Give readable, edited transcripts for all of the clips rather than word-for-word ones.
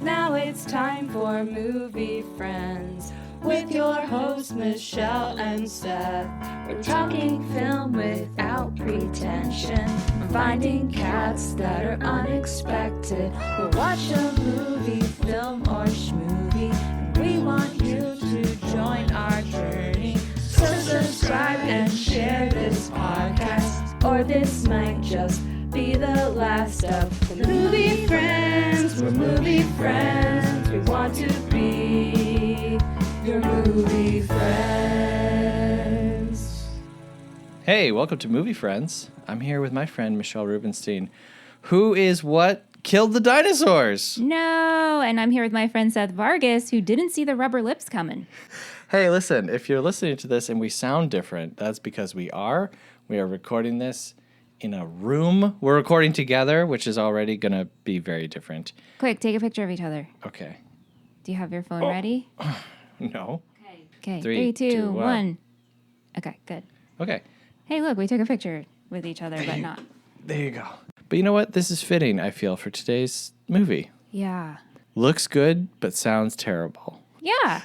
Now it's time for Movie Friends with your hosts Michelle and Seth. We're talking film without pretension. We're finding cats that are unexpected. We'll watch a movie, film, or schmovie, and we want you to join our journey. So subscribe and share this podcast, or this might just be the last of the Movie Friends. We're movie friends. We want to be your movie friends. Hey, welcome to Movie Friends. I'm here with my friend Michelle Rubenstein, who is what killed the dinosaurs. No, and I'm here with my friend Seth Vargas, who didn't see the rubber lips coming. Hey, listen, if you're listening to this and we sound different, that's because we are. We are recording this in a room. We're recording together, which is already going to be very different. Quick, take a picture of each other. Okay. Do you have your phone ready? No. Okay, Three, 3, 2, two, 1. Okay, good. Okay. Hey, look, we took a picture with each other, but not. There you go. But you know what? This is fitting, I feel, for today's movie. Yeah. Looks good, but sounds terrible. Yeah.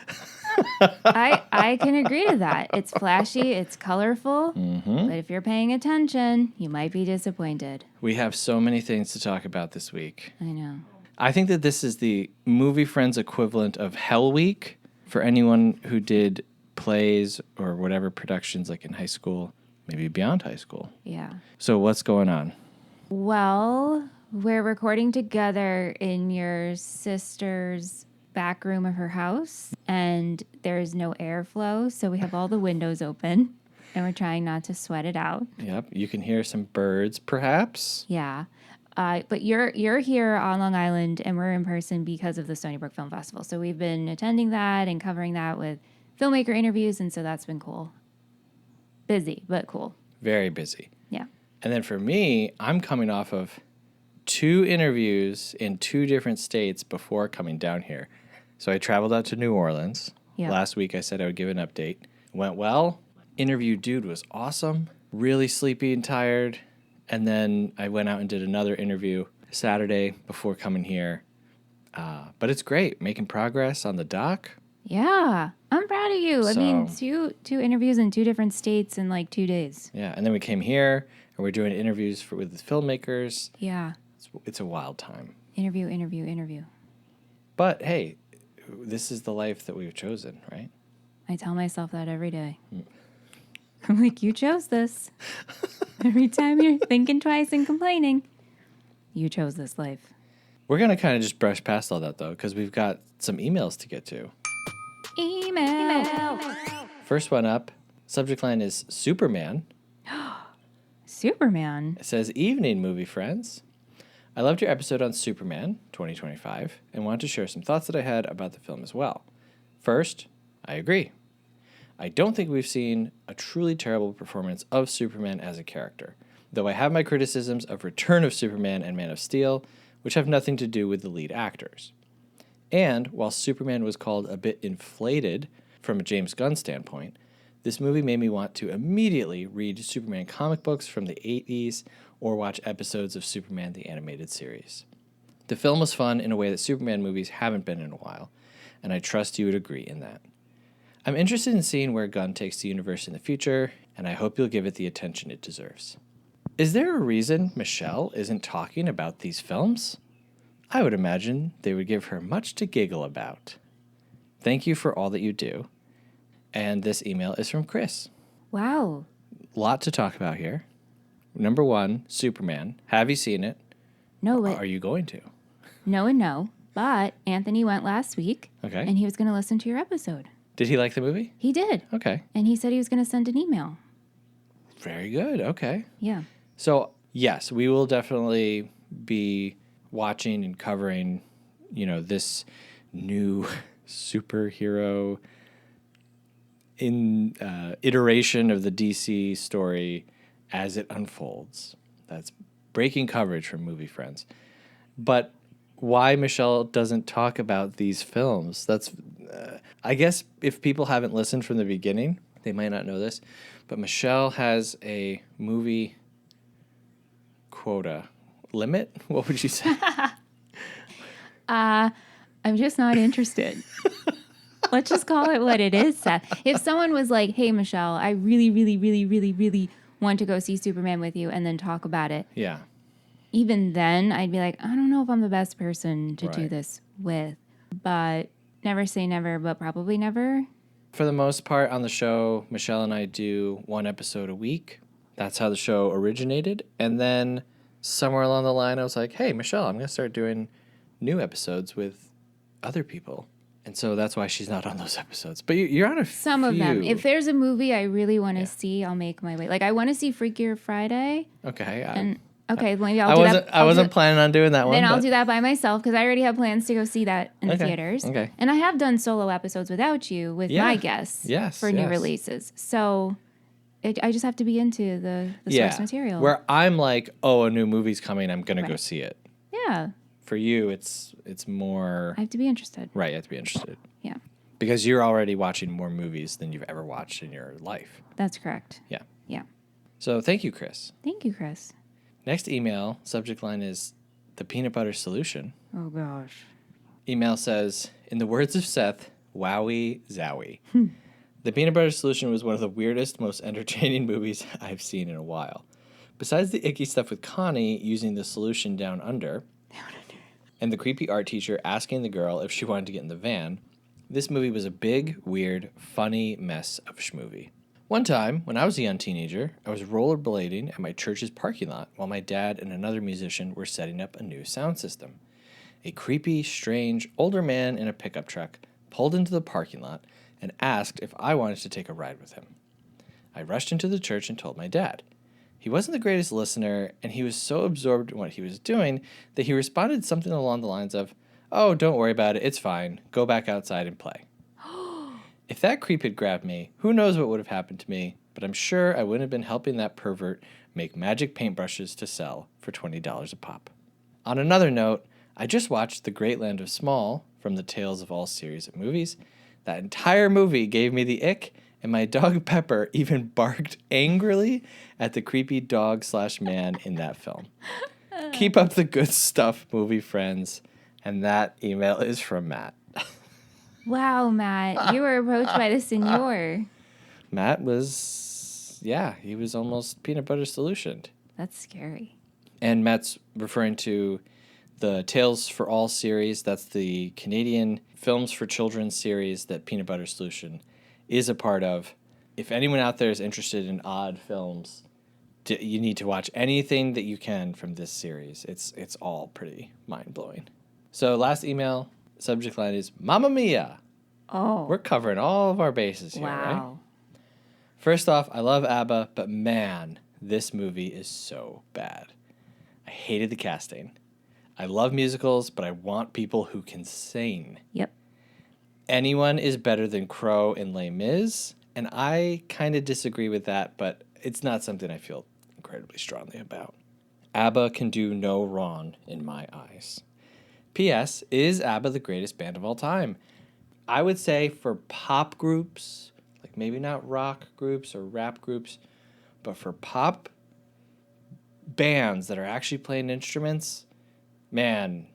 I can agree to that. It's flashy, it's colorful, but if you're paying attention, you might be disappointed. We have so many things to talk about this week. I know. I think that this is the Movie Friends equivalent of Hell Week for anyone who did plays or whatever productions like in high school, maybe beyond high school. Yeah. So what's going on? Well, we're recording together in your sister's back room of her house, and there's no airflow, so we have all the windows open, and we're trying not to sweat it out. Yep, you can hear some birds, perhaps. Yeah. But you're here on Long Island, and we're in person because of the Stony Brook Film Festival. So we've been attending that and covering that with filmmaker interviews, and so that's been cool. Busy, but cool. Very busy. Yeah. And then for me, I'm coming off of 2 interviews in 2 different states before coming down here. So I traveled out to New Orleans. Yeah. Last week I said I would give an update. Went well. Interview dude was awesome. Really sleepy and tired. And then I went out and did another interview Saturday before coming here. But it's great. Making progress on the doc. Yeah. I'm proud of you. I mean, two interviews in 2 different states in like 2 days. Yeah. And then we came here and we're doing interviews with the filmmakers. Yeah. It's a wild time. Interview. But hey, this is the life that we've chosen, right? I tell myself that every day. I'm like, you chose this. Every time you're thinking twice and complaining, you chose this life. We're going to kind of just brush past all that, though, because we've got some emails to get to. Email. First one up, subject line is Superman. Superman. It says, "Evening, movie friends. I loved your episode on Superman 2025 and want to share some thoughts that I had about the film as well. First, I agree. I don't think we've seen a truly terrible performance of Superman as a character, though I have my criticisms of Return of Superman and Man of Steel, which have nothing to do with the lead actors. And while Superman was called a bit inflated from a James Gunn standpoint, this movie made me want to immediately read Superman comic books from the 80s or watch episodes of Superman the Animated Series. The film was fun in a way that Superman movies haven't been in a while, and I trust you would agree in that. I'm interested in seeing where Gunn takes the universe in the future, and I hope you'll give it the attention it deserves. Is there a reason Michelle isn't talking about these films? I would imagine they would give her much to giggle about. Thank you for all that you do." And this email is from Chris. Wow. Lot to talk about here. Number 1, Superman. Have you seen it? No, but Are you going to? no and no. But Anthony went last week, Okay. and he was going to listen to your episode. Did he like the movie? He did. Okay. And he said he was going to send an email. Very good. Okay. Yeah. So, yes, we will definitely be watching and covering, this new superhero iteration of the DC story as it unfolds. That's breaking coverage from Movie Friends. But why Michelle doesn't talk about these films, that's, I guess if people haven't listened from the beginning, they might not know this, but Michelle has a movie quota limit. What would you say? I'm just not interested. Let's just call it what it is, Seth. If someone was like, hey, Michelle, I really, really, really, really, really want to go see Superman with you and then talk about it. Yeah. Even then, I'd be like, I don't know if I'm the best person to do Right. this with. But never say never, but probably never. For the most part on the show, Michelle and I do 1 episode a week. That's how the show originated. And then somewhere along the line, I was like, hey, Michelle, I'm going to start doing new episodes with other people. And so that's why she's not on those episodes. But you're on a Some of them. If there's a movie I really want to see, I'll make my way. Like, I want to see Freakier Friday. Okay. Maybe I'll do that. I wasn't planning on doing that one. Then I'll do that by myself because I already have plans to go see that in the theaters. Okay. And I have done solo episodes without you with my guests for new releases. So I just have to be into the source material. Where I'm like, oh, a new movie's coming, I'm going to go see it. Yeah. For you, it's more... I have to be interested. Right, you have to be interested. Yeah. Because you're already watching more movies than you've ever watched in your life. That's correct. Yeah. Yeah. So thank you, Chris. Thank you, Chris. Next email, subject line is the peanut butter solution. Oh, gosh. Email says, in the words of Seth, wowie zowie. The peanut butter solution was one of the weirdest, most entertaining movies I've seen in a while. Besides the icky stuff with Connie using the solution down under, and the creepy art teacher asking the girl if she wanted to get in the van, this movie was a big, weird, funny mess of a schmovie. One time, when I was a young teenager, I was rollerblading at my church's parking lot while my dad and another musician were setting up a new sound system. A creepy, strange, older man in a pickup truck pulled into the parking lot and asked if I wanted to take a ride with him. I rushed into the church and told my dad. He wasn't the greatest listener, and he was so absorbed in what he was doing that he responded something along the lines of, "Oh, don't worry about it, it's fine. Go back outside and play." If that creep had grabbed me, who knows what would have happened to me, but I'm sure I wouldn't have been helping that pervert make magic paintbrushes to sell for $20 a pop. On another note, I just watched The Great Land of Small from the Tales of All series of movies. That entire movie gave me the ick, and my dog Pepper even barked angrily at the creepy dog/man in that film. Keep up the good stuff, movie friends. And that email is from Matt. Wow, Matt. You were approached by the senor. Matt was, he was almost peanut butter solutioned. That's scary. And Matt's referring to the Tales for All series. That's the Canadian Films for Children series that Peanut Butter Solution is a part of. If anyone out there is interested in odd films, you need to watch anything that you can from this series. It's all pretty mind-blowing. So last email, subject line is Mamma Mia. Oh. We're covering all of our bases here, right? Wow. First off, I love ABBA, but man, this movie is so bad. I hated the casting. I love musicals, but I want people who can sing. Yep. Anyone is better than Crow in Les Mis, and I kind of disagree with that, but it's not something I feel incredibly strongly about. ABBA can do no wrong in my eyes. P.S. Is ABBA the greatest band of all time? I would say for pop groups, like maybe not rock groups or rap groups, but for pop bands that are actually playing instruments, man,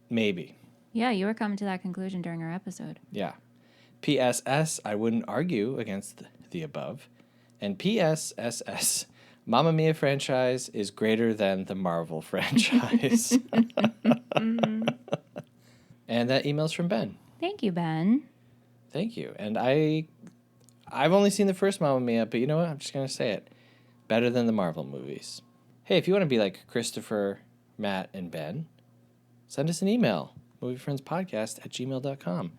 maybe. Yeah, you were coming to that conclusion during our episode. Yeah. PSS, I wouldn't argue against the above. And PSSS, Mamma Mia franchise is greater than the Marvel franchise. And that email's from Ben. Thank you, Ben. Thank you. And I've only seen the first Mamma Mia, but you know what? I'm just going to say it. Better than the Marvel movies. Hey, if you want to be like Christopher, Matt, and Ben, send us an email. moviefriendspodcast@gmail.com.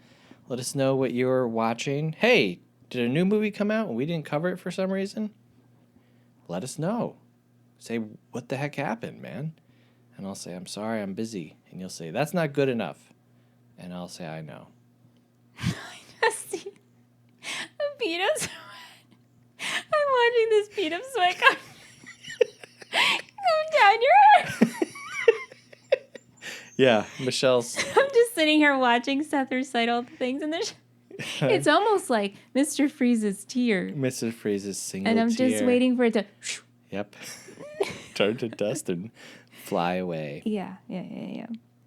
Let us know what you're watching. Hey, did a new movie come out and we didn't cover it for some reason? Let us know. Say, what the heck happened, man? And I'll say, I'm sorry, I'm busy. And you'll say, that's not good enough. And I'll say, I know. I just see a bead of sweat. I'm watching this bead of sweat come down your hair. Yeah, Michelle's... I'm just sitting here watching Seth recite all the things, and there's... It's almost like Mr. Freeze's tear. Mr. Freeze's single And I'm tear. just waiting for it to... Yep. Turn to dust and fly away. Yeah.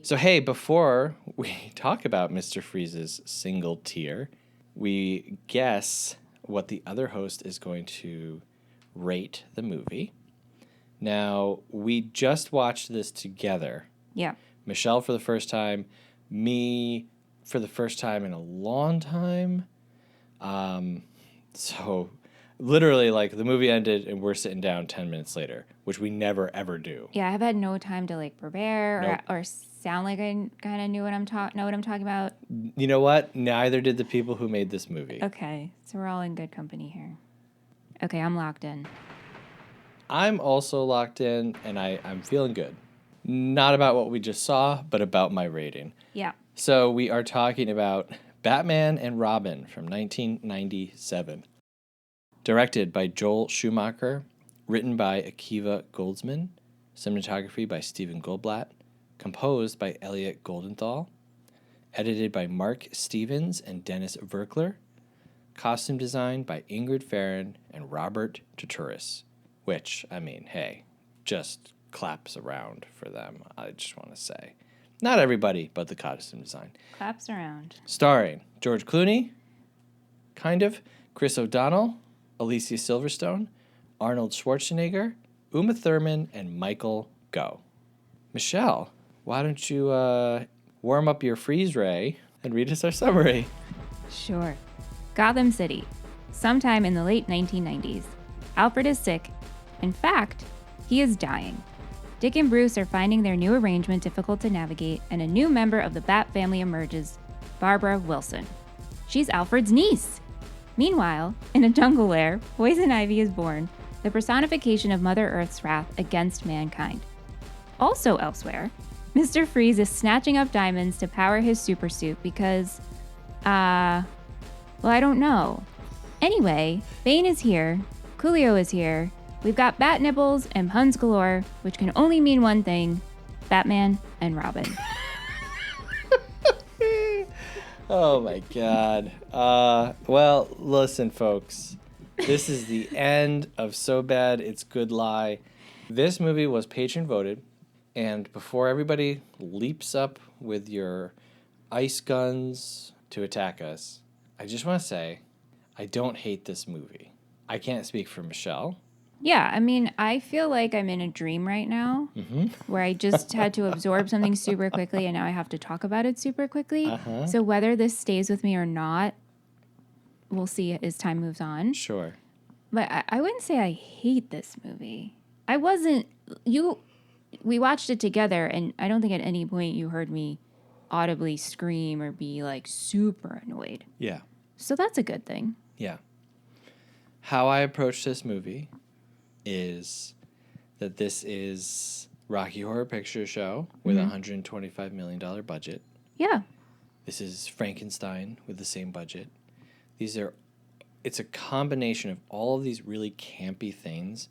So, hey, before we talk about Mr. Freeze's single tear. We guess what the other host is going to rate the movie. Now, we just watched this together. Yeah. Michelle for the first time, me for the first time in a long time. So literally, like, the movie ended and we're sitting down 10 minutes later, which we never, ever do. Yeah, I've had no time to, like, prepare Nope. or sound like I kind of know what I'm talking about. You know what? Neither did the people who made this movie. Okay, so we're all in good company here. Okay, I'm locked in. I'm also locked in, and I'm feeling good. Not about what we just saw, but about my rating. Yeah. So we are talking about Batman and Robin from 1997. Directed by Joel Schumacher. Written by Akiva Goldsman. Cinematography by Stephen Goldblatt. Composed by Elliot Goldenthal. Edited by Mark Stevens and Dennis Verkler. Costume design by Ingrid Farron and Robert Tuturis. Which, I mean, hey, just claps around for them, I just want to say. Not everybody, but the costume design. Claps around. Starring George Clooney, kind of, Chris O'Donnell, Alicia Silverstone, Arnold Schwarzenegger, Uma Thurman, and Michael Gough. Michelle, why don't you warm up your freeze ray and read us our summary? Sure. Gotham City. Sometime in the late 1990s. Alfred is sick. In fact, he is dying. Dick and Bruce are finding their new arrangement difficult to navigate, and a new member of the Bat family emerges, Barbara Wilson. She's Alfred's niece. Meanwhile, in a jungle lair, Poison Ivy is born, the personification of Mother Earth's wrath against mankind. Also elsewhere, Mr. Freeze is snatching up diamonds to power his supersuit because, well, I don't know. Anyway, Bane is here, Coolio is here, we've got bat nipples and puns galore, which can only mean one thing, Batman and Robin. Oh my God. Well, listen, folks. This is the end of So Bad It's Good Lie. This movie was patron voted, and before everybody leaps up with your ice guns to attack us, I just want to say I don't hate this movie. I can't speak for Michelle. Yeah, I mean, I feel like I'm in a dream right now where I just had to absorb something super quickly and now I have to talk about it super quickly. Uh-huh. So whether this stays with me or not, we'll see as time moves on. Sure. But I wouldn't say I hate this movie. We watched it together and I don't think at any point you heard me audibly scream or be like super annoyed. Yeah. So that's a good thing. Yeah. How I approach this movie is that this is Rocky Horror Picture Show with a $125 million budget. Yeah. This is Frankenstein with the same budget. It's a combination of all of these really campy things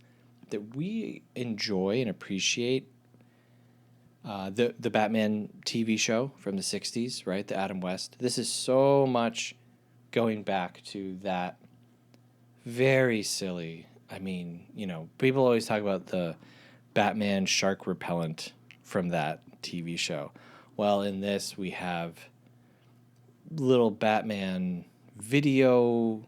that we enjoy and appreciate. The Batman TV show from the 60s, right? The Adam West. This is so much going back to that very silly. I mean, you know, people always talk about the Batman shark repellent from that TV show. Well, in this, we have little Batman video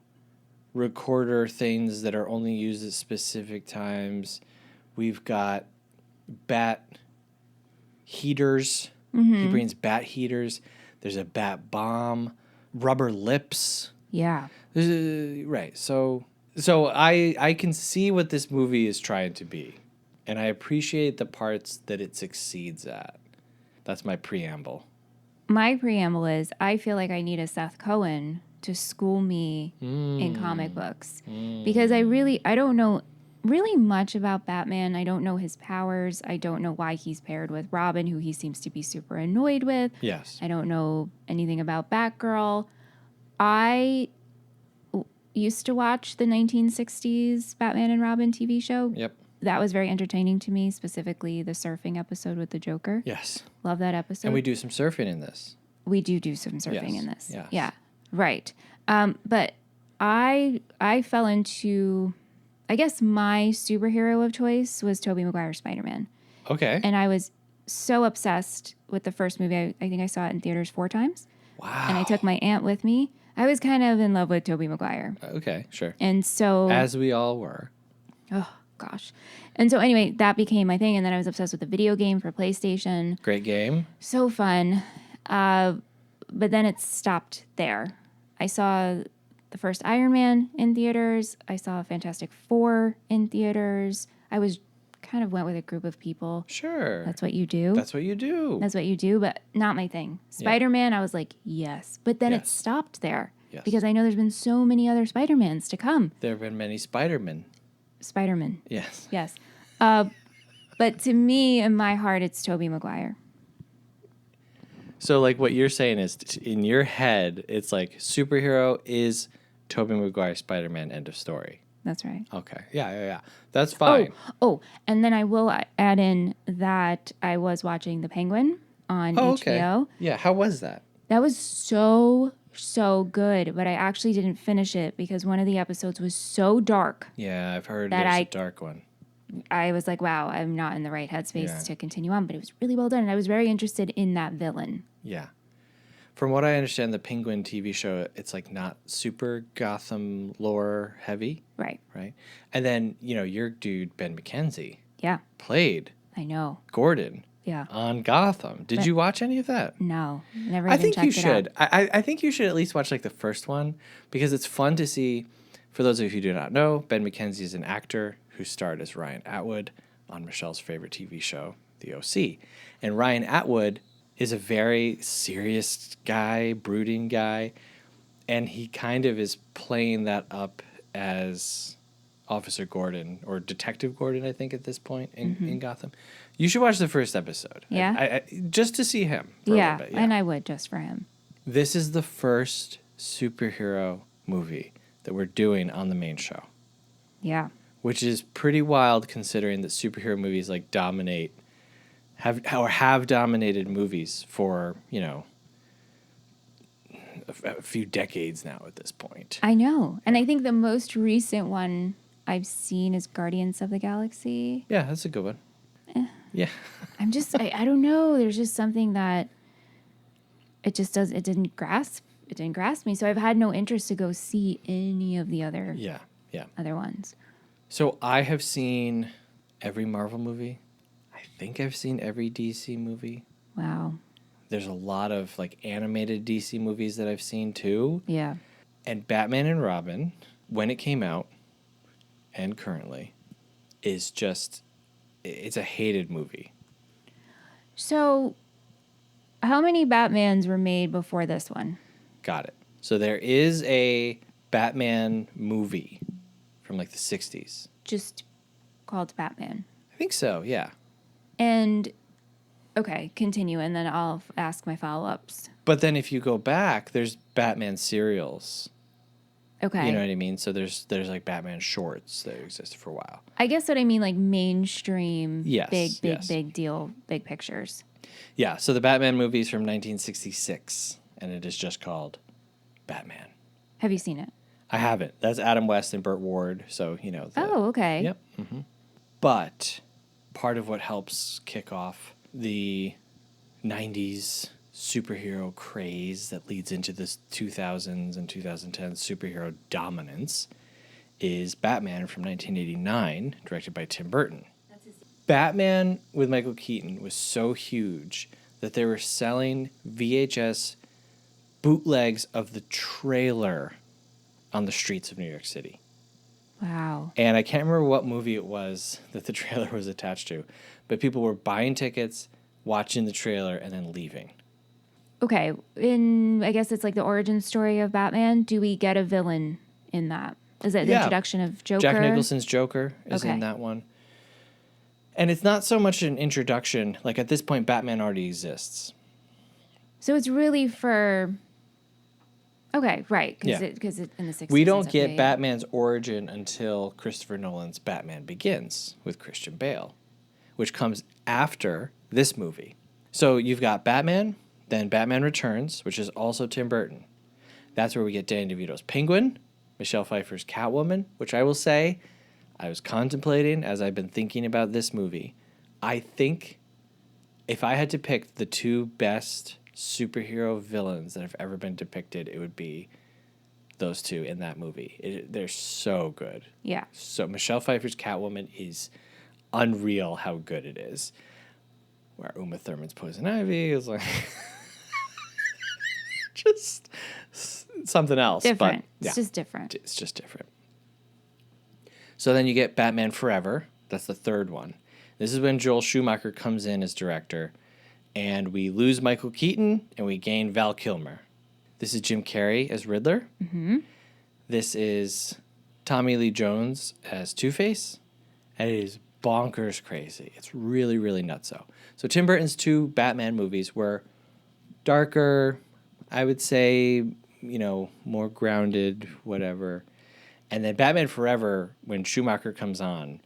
recorder things that are only used at specific times. We've got bat heaters. He brings bat heaters. There's a bat bomb. Rubber lips. Yeah. Right. So I can see what this movie is trying to be, and I appreciate the parts that it succeeds at. That's my preamble. My preamble is I feel like I need a Seth Cohen to school me in comic books because I don't know really much about Batman. I don't know his powers. I don't know why he's paired with Robin, who he seems to be super annoyed with. Yes. I don't know anything about Batgirl. I used to watch the 1960s Batman and Robin TV show. Yep. That was very entertaining to me, specifically the surfing episode with the Joker. Yes. Love that episode. And we do some surfing in this. We do some surfing Yes. in this. Yes. Yeah, right. But I fell into, I guess my superhero of choice was Tobey Maguire's Spider-Man. Okay. And I was so obsessed with the first movie. I think I saw it in theaters 4 times. Wow. And I took my aunt with me. I was kind of in love with Tobey Maguire. Okay, sure. And so... As we all were. Oh, gosh. And so anyway, that became my thing. And then I was obsessed with the video game for PlayStation. Great game. So fun. But then it stopped there. I saw the first Iron Man in theaters. I saw Fantastic Four in theaters. I went with a group of people. Sure. That's what you do. That's what you do. That's what you do, but not my thing. Spider-Man, I was like, yes. But then it Yes. stopped there. Yes. Because I know there's been so many other Spider-Mans to come. There have been many Spider-Men. Spider-Man. Yes. Yes. But to me, in my heart, it's Tobey Maguire. So, like, what you're saying is, in your head, it's like superhero is Tobey Maguire Spider-Man, end of story. That's right. Okay. Yeah. That's fine. Oh, and then I will add in that I was watching The Penguin on HBO. Okay. Yeah, how was that? That was so good, but I actually didn't finish it because one of the episodes was so dark. Yeah, I've heard That there's a dark one. I was like, wow, I'm not in the right headspace Yeah. to continue on, but it was really well done. And I was very interested in that villain. Yeah. From what I understand, the Penguin TV show, it's like not super Gotham lore heavy. Right. Right. And then, your dude, Ben McKenzie, Yeah, played I know. Gordon Yeah. on Gotham. Did you watch any of that? No, never I even think checked you it should. out. I think you should at least watch like the first one because it's fun to see. For those of you who do not know, Ben McKenzie is an actor who starred as Ryan Atwood on Michelle's favorite TV show, The OC. And Ryan Atwood is a very serious guy, brooding guy, and he kind of is playing that up as Officer Gordon or Detective Gordon, I think, at this point in Gotham. You should watch the first episode. Yeah? I just to see him for a Yeah, little bit. and I would just for him. This is the first superhero movie that we're doing on the main show, Yeah. which is pretty wild considering that superhero movies like have dominated movies for, a few decades now at this point. I know. And I think the most recent one I've seen is Guardians of the Galaxy. Yeah, that's a good one. Yeah. I don't know. There's just something that it didn't grasp me. So I've had no interest to go see any of the other Yeah. other ones. So I have seen every Marvel movie. I think I've seen every DC movie. Wow. There's a lot of like animated DC movies that I've seen too. Yeah. And Batman and Robin, when it came out and currently, is just, it's a hated movie. So how many Batmans were made before this one? Got it. So there is a Batman movie from like the 60s. Just called Batman. I think so, yeah. And okay, continue, and then I'll ask my follow-ups. But then if you go back, there's Batman serials. Okay. You know what I mean? So there's like Batman shorts that existed for a while. I guess what I mean, like mainstream, Yes, big yes. deal, big pictures. Yeah, so the Batman movie is from 1966, and it is just called Batman. Have you seen it? I haven't. That's Adam West and Burt Ward, so, Oh, okay. Yep. But part of what helps kick off the 90s superhero craze that leads into this 2000s and 2010s superhero dominance is Batman from 1989, directed by Tim Burton. Batman with Michael Keaton was so huge that they were selling VHS bootlegs of the trailer on the streets of New York City. Wow. And I can't remember what movie it was that the trailer was attached to, but people were buying tickets, watching the trailer, and then leaving. Okay, I guess it's like the origin story of Batman. Do we get a villain in that? Is that the introduction of Joker? Jack Nicholson's Joker is in Okay. that one. And it's not so much an introduction. Like, at this point, Batman already exists. So it's really for... Okay, right, Yeah. because it in the 60s. We don't and get stuff, Batman's origin until Christopher Nolan's Batman Begins with Christian Bale, which comes after this movie. So you've got Batman, then Batman Returns, which is also Tim Burton. That's where we get Danny DeVito's Penguin, Michelle Pfeiffer's Catwoman, which I will say, I was contemplating as I've been thinking about this movie. I think if I had to pick the two best superhero villains that have ever been depicted, it would be those two in that movie. They're so good. Yeah. So Michelle Pfeiffer's Catwoman is unreal how good it is. Where Uma Thurman's Poison Ivy is like just something else. Different. But, yeah, it's just different. It's just different. So then you get Batman Forever. That's the third one. This is when Joel Schumacher comes in as director, and we lose Michael Keaton and we gain Val Kilmer. This is Jim Carrey as Riddler. Mm-hmm. This is Tommy Lee Jones as Two-Face, and it is bonkers crazy. It's really, really nutso. So Tim Burton's two Batman movies were darker, I would say, more grounded, whatever. And then Batman Forever, when Schumacher comes on,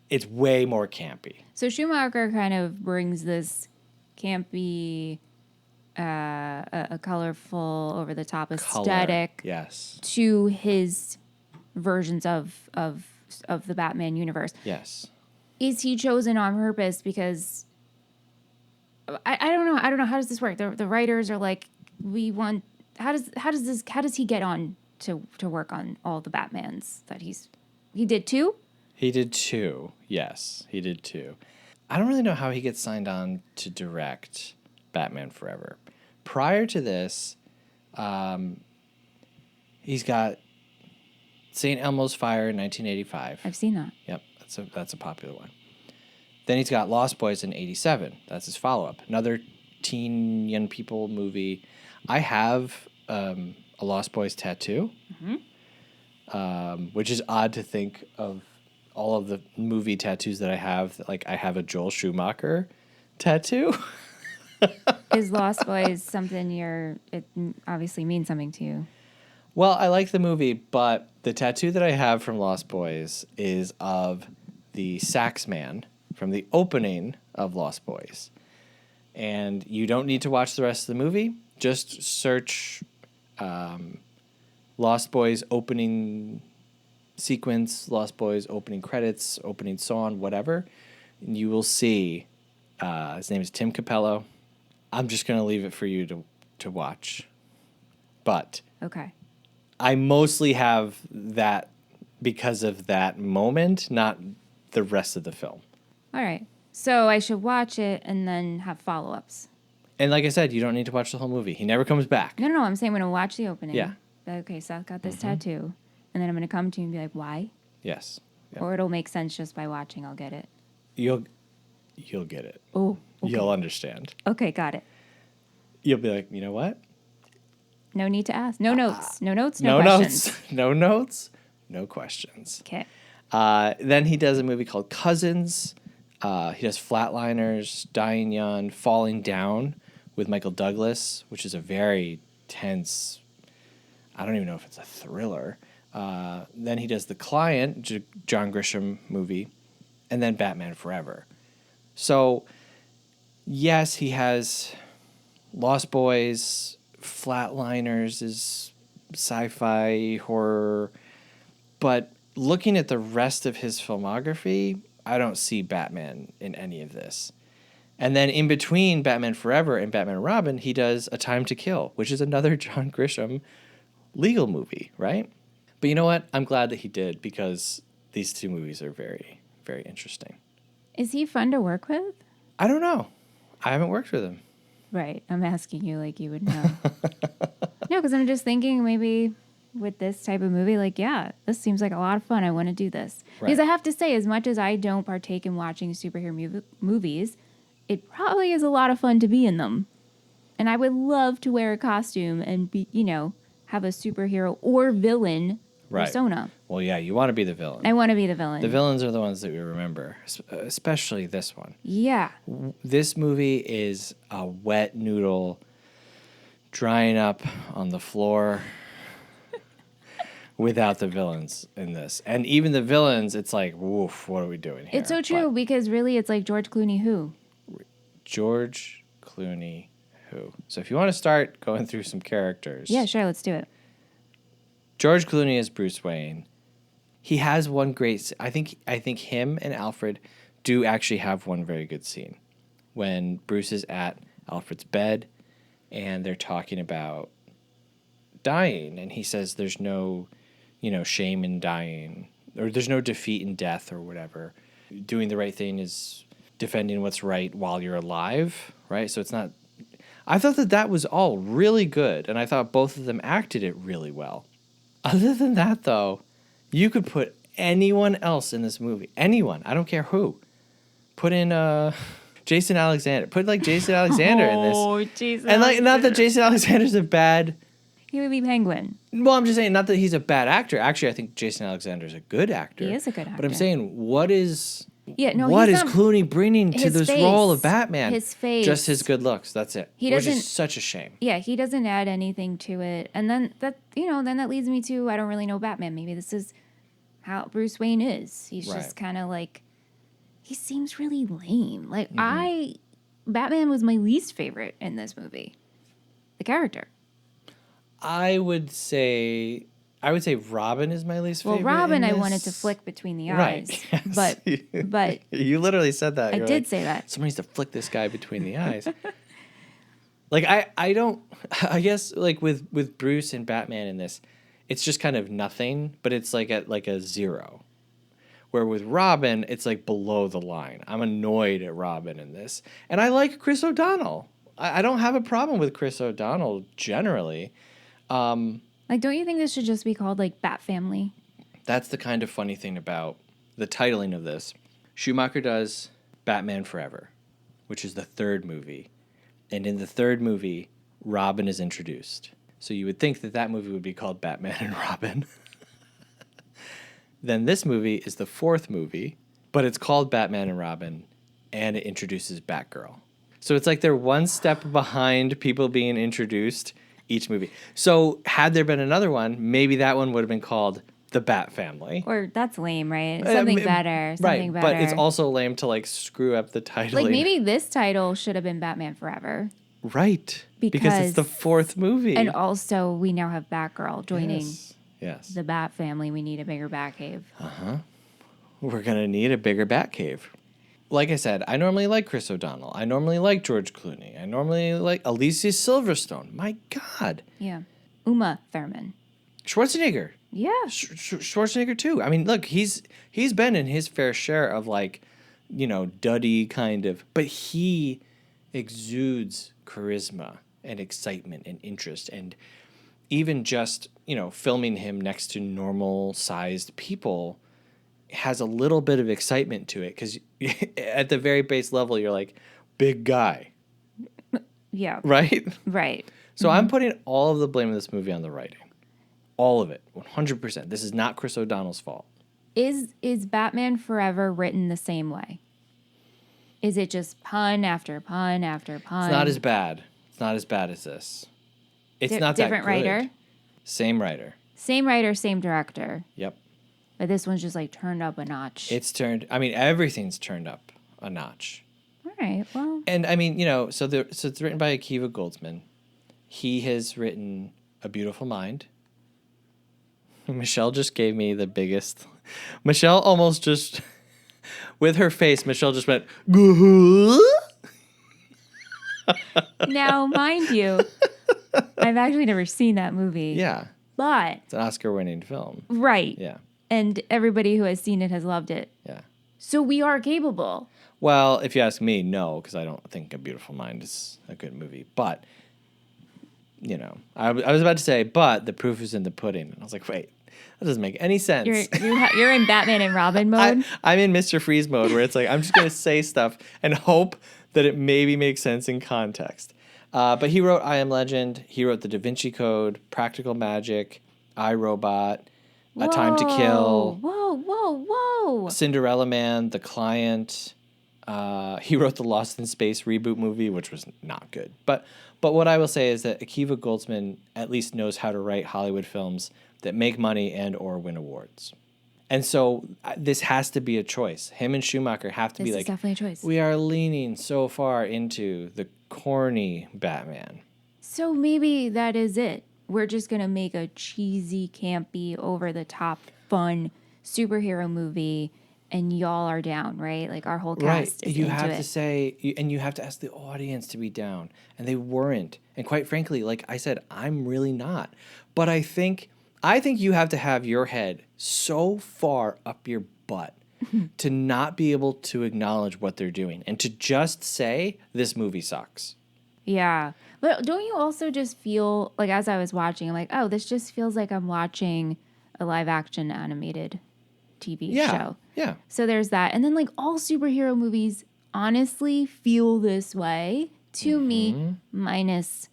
it's way more campy. So Schumacher kind of brings this campy, a colorful, over-the-top aesthetic Yes. to his versions of the Batman universe. Yes. Is he chosen on purpose because I don't know. I don't know. How does this work? The writers are like, we want. How does he get on to work on all the Batmans that he did two? He did two. Yes, he did two. I don't really know how he gets signed on to direct Batman Forever. Prior to this, he's got St. Elmo's Fire in 1985. I've seen that. Yep, that's a popular one. Then he's got Lost Boys in 87. That's his follow-up. Another teen young people movie. I have a Lost Boys tattoo, which is odd to think of all of the movie tattoos that I have. Like, I have a Joel Schumacher tattoo. Is Lost Boys something it obviously means something to you? Well, I like the movie, but the tattoo that I have from Lost Boys is of the sax man from the opening of Lost Boys. And you don't need to watch the rest of the movie. Just search Lost Boys opening sequence, Lost Boys opening credits, opening song, whatever. And you will see, his name is Tim Capello. I'm just going to leave it for you to watch. But Okay. I mostly have that because of that moment, not the rest of the film. All right. So I should watch it and then have follow-ups. And like I said, you don't need to watch the whole movie. He never comes back. No. I'm saying I'm going to watch the opening. Yeah. Okay, Seth got this tattoo. And then I'm going to come to you and be like, why? Yes. Yeah. Or it'll make sense just by watching. I'll get it. You'll get it. Oh, okay. You'll understand. Okay, got it. You'll be like, you know what? No need to ask. No notes. No notes, No questions. notes. No notes. No questions. Okay. Then he does a movie called Cousins. He does Flatliners, Dying Young, Falling Down with Michael Douglas, which is a very tense, I don't even know if it's a thriller. Then he does The Client, John Grisham movie, and then Batman Forever. So, yes, he has Lost Boys, Flatliners is sci-fi, horror, but looking at the rest of his filmography, I don't see Batman in any of this. And then in between Batman Forever and Batman and Robin, he does A Time to Kill, which is another John Grisham legal movie, right? But you know what? I'm glad that he did because these two movies are very, very interesting. Is he fun to work with? I don't know. I haven't worked with him. Right. I'm asking you like you would know. No, because I'm just thinking maybe with this type of movie, like, yeah, this seems like a lot of fun. I want to do this. Right. Because I have to say, as much as I don't partake in watching superhero movies, it probably is a lot of fun to be in them. And I would love to wear a costume and be, have a superhero or villain persona. Well, yeah, you want to be the villain. I want to be the villain. The villains are the ones that we remember, especially this one. Yeah. This movie is a wet noodle drying up on the floor without the villains in this. And even the villains, it's like, woof, what are we doing here? It's so true because really it's like George Clooney who? George Clooney who? So if you want to start going through some characters. Yeah, sure, let's do it. George Clooney is Bruce Wayne. He has one great. I think him and Alfred do actually have one very good scene. when Bruce is at Alfred's bed and they're talking about dying, and he says there's no, shame in dying, or there's no defeat in death, or whatever. Doing the right thing is defending what's right while you're alive, right? So it's not... I thought that was all really good, and I thought both of them acted it really well. Other than that, though, you could put anyone else in this movie. Anyone. I don't care who. Put in Jason Alexander. Put Jason Alexander in this. Oh, Jason. And not that Jason Alexander's a bad... He would be Penguin. Well, I'm just saying, not that he's a bad actor. Actually, I think Jason Alexander's a good actor. He is a good actor. But I'm saying, what is not, Clooney bringing to this role of Batman? His face. Just his good looks. That's it. Which is such a shame. Yeah, he doesn't add anything to it. And then that leads me to, I don't really know Batman. Maybe this is how Bruce Wayne is. He's just kind of he seems really lame. Batman was my least favorite in this movie. The character. I would say Robin is my least favorite. Well, Robin, I wanted to flick between the eyes, right? Yes. but you literally said that. I did say that. Someone needs to flick this guy between the eyes. I don't. I guess with Bruce and Batman in this, it's just kind of nothing, but it's at a 0. Where with Robin, it's below the line. I'm annoyed at Robin in this, and I like Chris O'Donnell. I don't have a problem with Chris O'Donnell generally. Don't you think this should just be called Bat Family? That's the kind of funny thing about the titling of this. Schumacher does Batman Forever, which is the 3rd movie. And in the 3rd movie, Robin is introduced. So you would think that movie would be called Batman and Robin. Then this movie is the 4th movie, but it's called Batman and Robin, and it introduces Batgirl. So it's they're one step behind people being introduced each movie. So had there been another one, maybe that one would have been called The Bat Family. Or that's lame, right? Something better. Something better. But it's also lame to screw up the title. Maybe this title should have been Batman Forever. Right. Because it's the 4th movie. And also we now have Batgirl joining yes. the Bat Family. We need a bigger Batcave. Uh-huh. We're going to need a bigger Batcave. Like I said, I normally like Chris O'Donnell. I normally like George Clooney. I normally like Alicia Silverstone. My God. Yeah. Uma Thurman. Schwarzenegger. Yeah. Schwarzenegger too. I mean, look, he's been in his fair share of duddy kind of, but he exudes charisma and excitement and interest, and even just, filming him next to normal sized people has a little bit of excitement to it, because at the very base level, you're big guy. Yeah. Right? Right. So I'm putting all of the blame of this movie on the writing. All of it. 100%. This is not Chris O'Donnell's fault. Is Batman Forever written the same way? Is it just pun after pun after pun? It's not as bad. It's not as bad as this. It's not that good. Different writer? Same writer. Same writer, same director. Yep. But this one's just turned up a notch. Everything's turned up a notch. All right, well. And so it's written by Akiva Goldsman. He has written A Beautiful Mind. Michelle just gave me the biggest. Michelle almost just, with her face, Michelle just went, Now, mind you, I've actually never seen that movie. Yeah. But. It's an Oscar-winning film. Right. Yeah. And everybody who has seen it has loved it. Yeah. So we are capable. Well, if you ask me, no, because I don't think A Beautiful Mind is a good movie. But, I was about to say, but the proof is in the pudding. And I was like, wait, that doesn't make any sense. You're in Batman and Robin mode? I'm in Mr. Freeze mode, where it's I'm just going to say stuff and hope that it maybe makes sense in context. But he wrote I Am Legend. He wrote The Da Vinci Code, Practical Magic, I, Robot, A Time to Kill. Whoa. Cinderella Man, The Client. He wrote the Lost in Space reboot movie, which was not good. But what I will say is that Akiva Goldsman at least knows how to write Hollywood films that make money and or win awards. And so this has to be a choice. Him and Schumacher have to be This is definitely a choice. We are leaning so far into the corny Batman. So maybe that is it. We're just going to make a cheesy, campy, over-the-top, fun superhero movie, and y'all are down, right? Like our whole Right. cast is You into have it. to say, and you have to ask the audience to be down, and they weren't. And quite frankly, like I said, I'm really not. But I think you have to have your head so far up your butt to not be able to acknowledge what they're doing and to just say this movie sucks. Yeah. But don't you also just feel like as I was watching, I'm like, oh, this just feels like I'm watching a live action animated TV show. Yeah. So there's that. And then like all superhero movies honestly feel this way to me, minus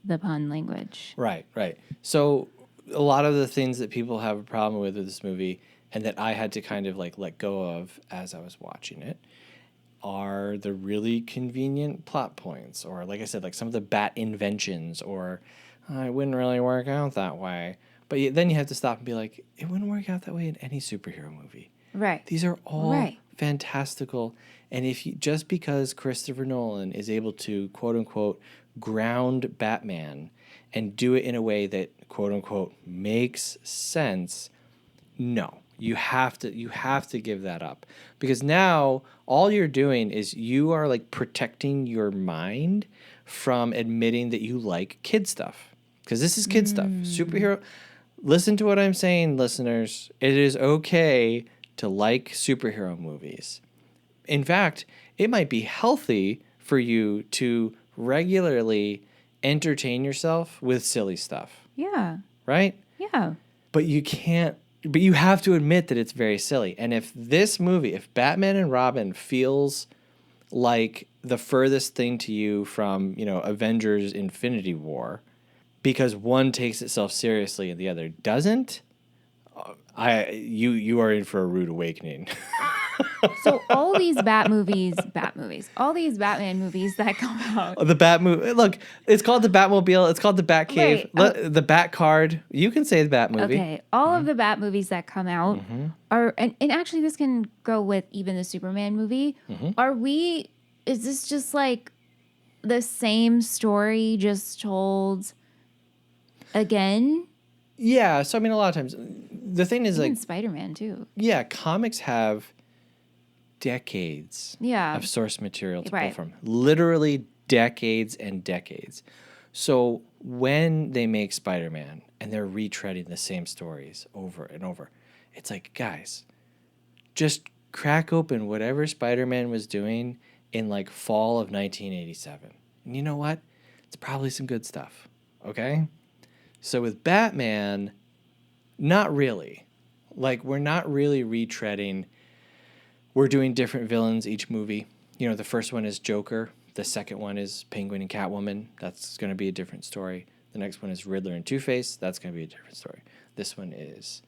the pun language. Right. So a lot of the things that people have a problem with this movie and that I had to kind of like let go of as I was watching it are the really convenient plot points, or like I said, like some of the bat inventions, or it wouldn't really work out that way. But then you have to stop and be like, it wouldn't work out that way in any superhero movie. Right. These are all Right. fantastical. And if you, just because Christopher Nolan is able to quote unquote ground Batman and do it in a way that quote unquote makes sense, no. You have to give that up, because now all you're doing is you are like protecting your mind from admitting that you like kid stuff, because this is kid stuff. Superhero. Listen to what I'm saying, listeners. It is okay to like superhero movies. In fact, it might be healthy for you to regularly entertain yourself with silly stuff, Yeah. right? Yeah. But you have to admit that it's very silly. And if this movie, if Batman and Robin feels like the furthest thing to you from, Avengers Infinity War, because one takes itself seriously and the other doesn't, you are in for a rude awakening. So all these all these Batman movies that come out. The Bat movie. Look, it's called the Batmobile. It's called the Batcave. Right. The Bat card. You can say the Bat movie. Okay, all of the Bat movies that come out are, and actually this can go with even the Superman movie. Is this just like the same story just told again? Yeah. So, I mean, a lot of times, the thing is Even like, Spider-Man too. yeah, comics have decades Yeah. of source material to pull Right. from. Literally decades and decades. So when they make Spider-Man and they're retreading the same stories over and over, it's like, guys, just crack open whatever Spider-Man was doing in like fall of 1987. And you know what? It's probably some good stuff. Okay? So with Batman, not really. Like, we're not really retreading. We're doing different villains each movie. The first one is Joker. The second one is Penguin and Catwoman. That's going to be a different story. The next one is Riddler and Two-Face. That's going to be a different story. This one is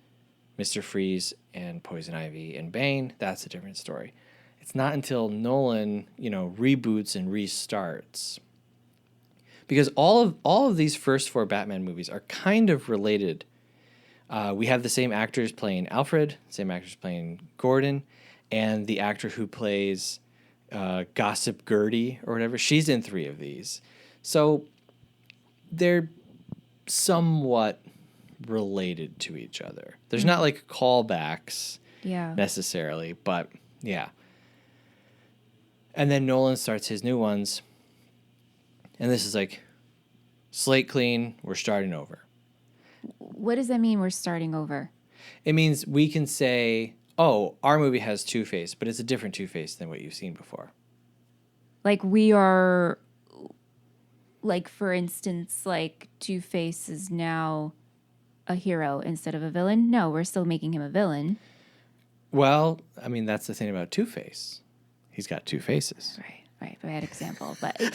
Mr. Freeze and Poison Ivy and Bane. That's a different story. It's not until Nolan, reboots and restarts. Because all of these first four Batman movies are kind of related. We have the same actors playing Alfred, same actors playing Gordon, and the actor who plays Gossip Gertie or whatever, she's in 3 of these. So they're somewhat related to each other. There's not like callbacks necessarily, but yeah. And then Nolan starts his new ones, and this is like slate clean, we're starting over. What does that mean, we're starting over? It means we can say, oh, our movie has Two-Face, but it's a different Two-Face than what you've seen before. Like we are, like for instance, like Two-Face is now a hero instead of a villain? No, we're still making him a villain. Well, I mean, that's the thing about Two-Face. He's got 2 faces. Right. Bad example, but like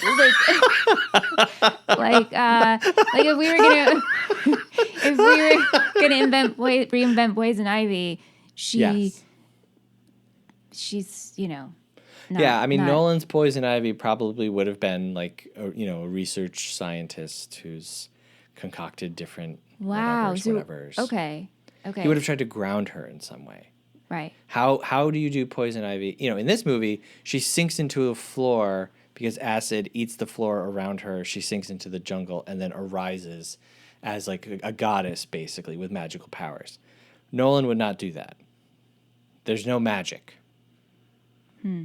if we were gonna reinvent Poison Ivy, she's Yeah, I mean, Nolan's Poison Ivy probably would have been like a research scientist who's concocted different whatevers. Okay. He would have tried to ground her in some way. Right. How do you do Poison Ivy? In this movie, she sinks into the floor because acid eats the floor around her. She sinks into the jungle and then arises as like a goddess, basically, with magical powers. Nolan would not do that. there's no magic.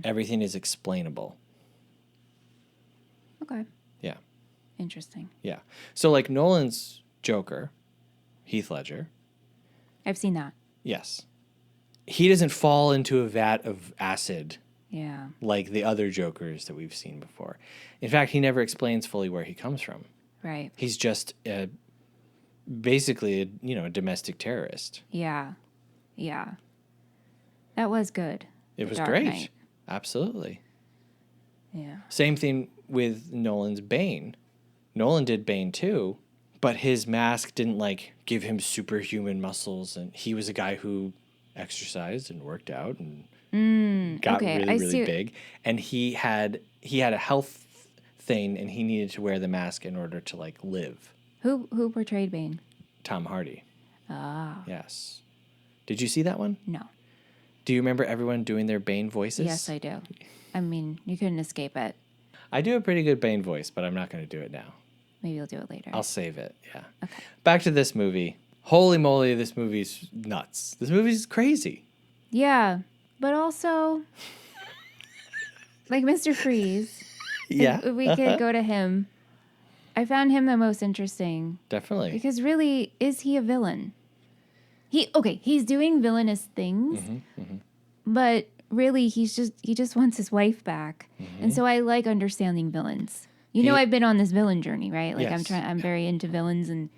Everything is explainable. Okay. Yeah. Interesting. Yeah. So like Nolan's Joker, Heath Ledger, I've seen that. yes. He doesn't fall into a vat of acid Yeah. like the other Jokers that we've seen before. In fact, he never explains fully where he comes from. Right. He's just basically a domestic terrorist. Yeah. Yeah. That was good. It The was Dark great. Knight. Absolutely. Yeah. Same thing with Nolan's Bane. Nolan did Bane too, but his mask didn't like give him superhuman muscles, and he was a guy who exercised and worked out and got okay, really I really see. big, and he had a health thing, and he needed to wear the mask in order to like live. Who portrayed Bane? Tom Hardy. Ah. Yes. Did you see that one? No. Do you remember everyone doing their Bane voices? Yes, I do. I mean, you couldn't escape it. I do a pretty good Bane voice, but I'm not going to do it now. Maybe you'll do it later. I'll save it. Yeah. Okay. Back to this movie. Holy moly, this movie's nuts. This movie's crazy. Yeah, but also, like Mr. Freeze. Yeah. If we could go to him. I found him the most interesting Definitely. because really, is he a villain? He's doing villainous things, but really, he just wants his wife back, and so I like understanding villains. I've been on this villain journey, right? Like Yes. I'm very into villains and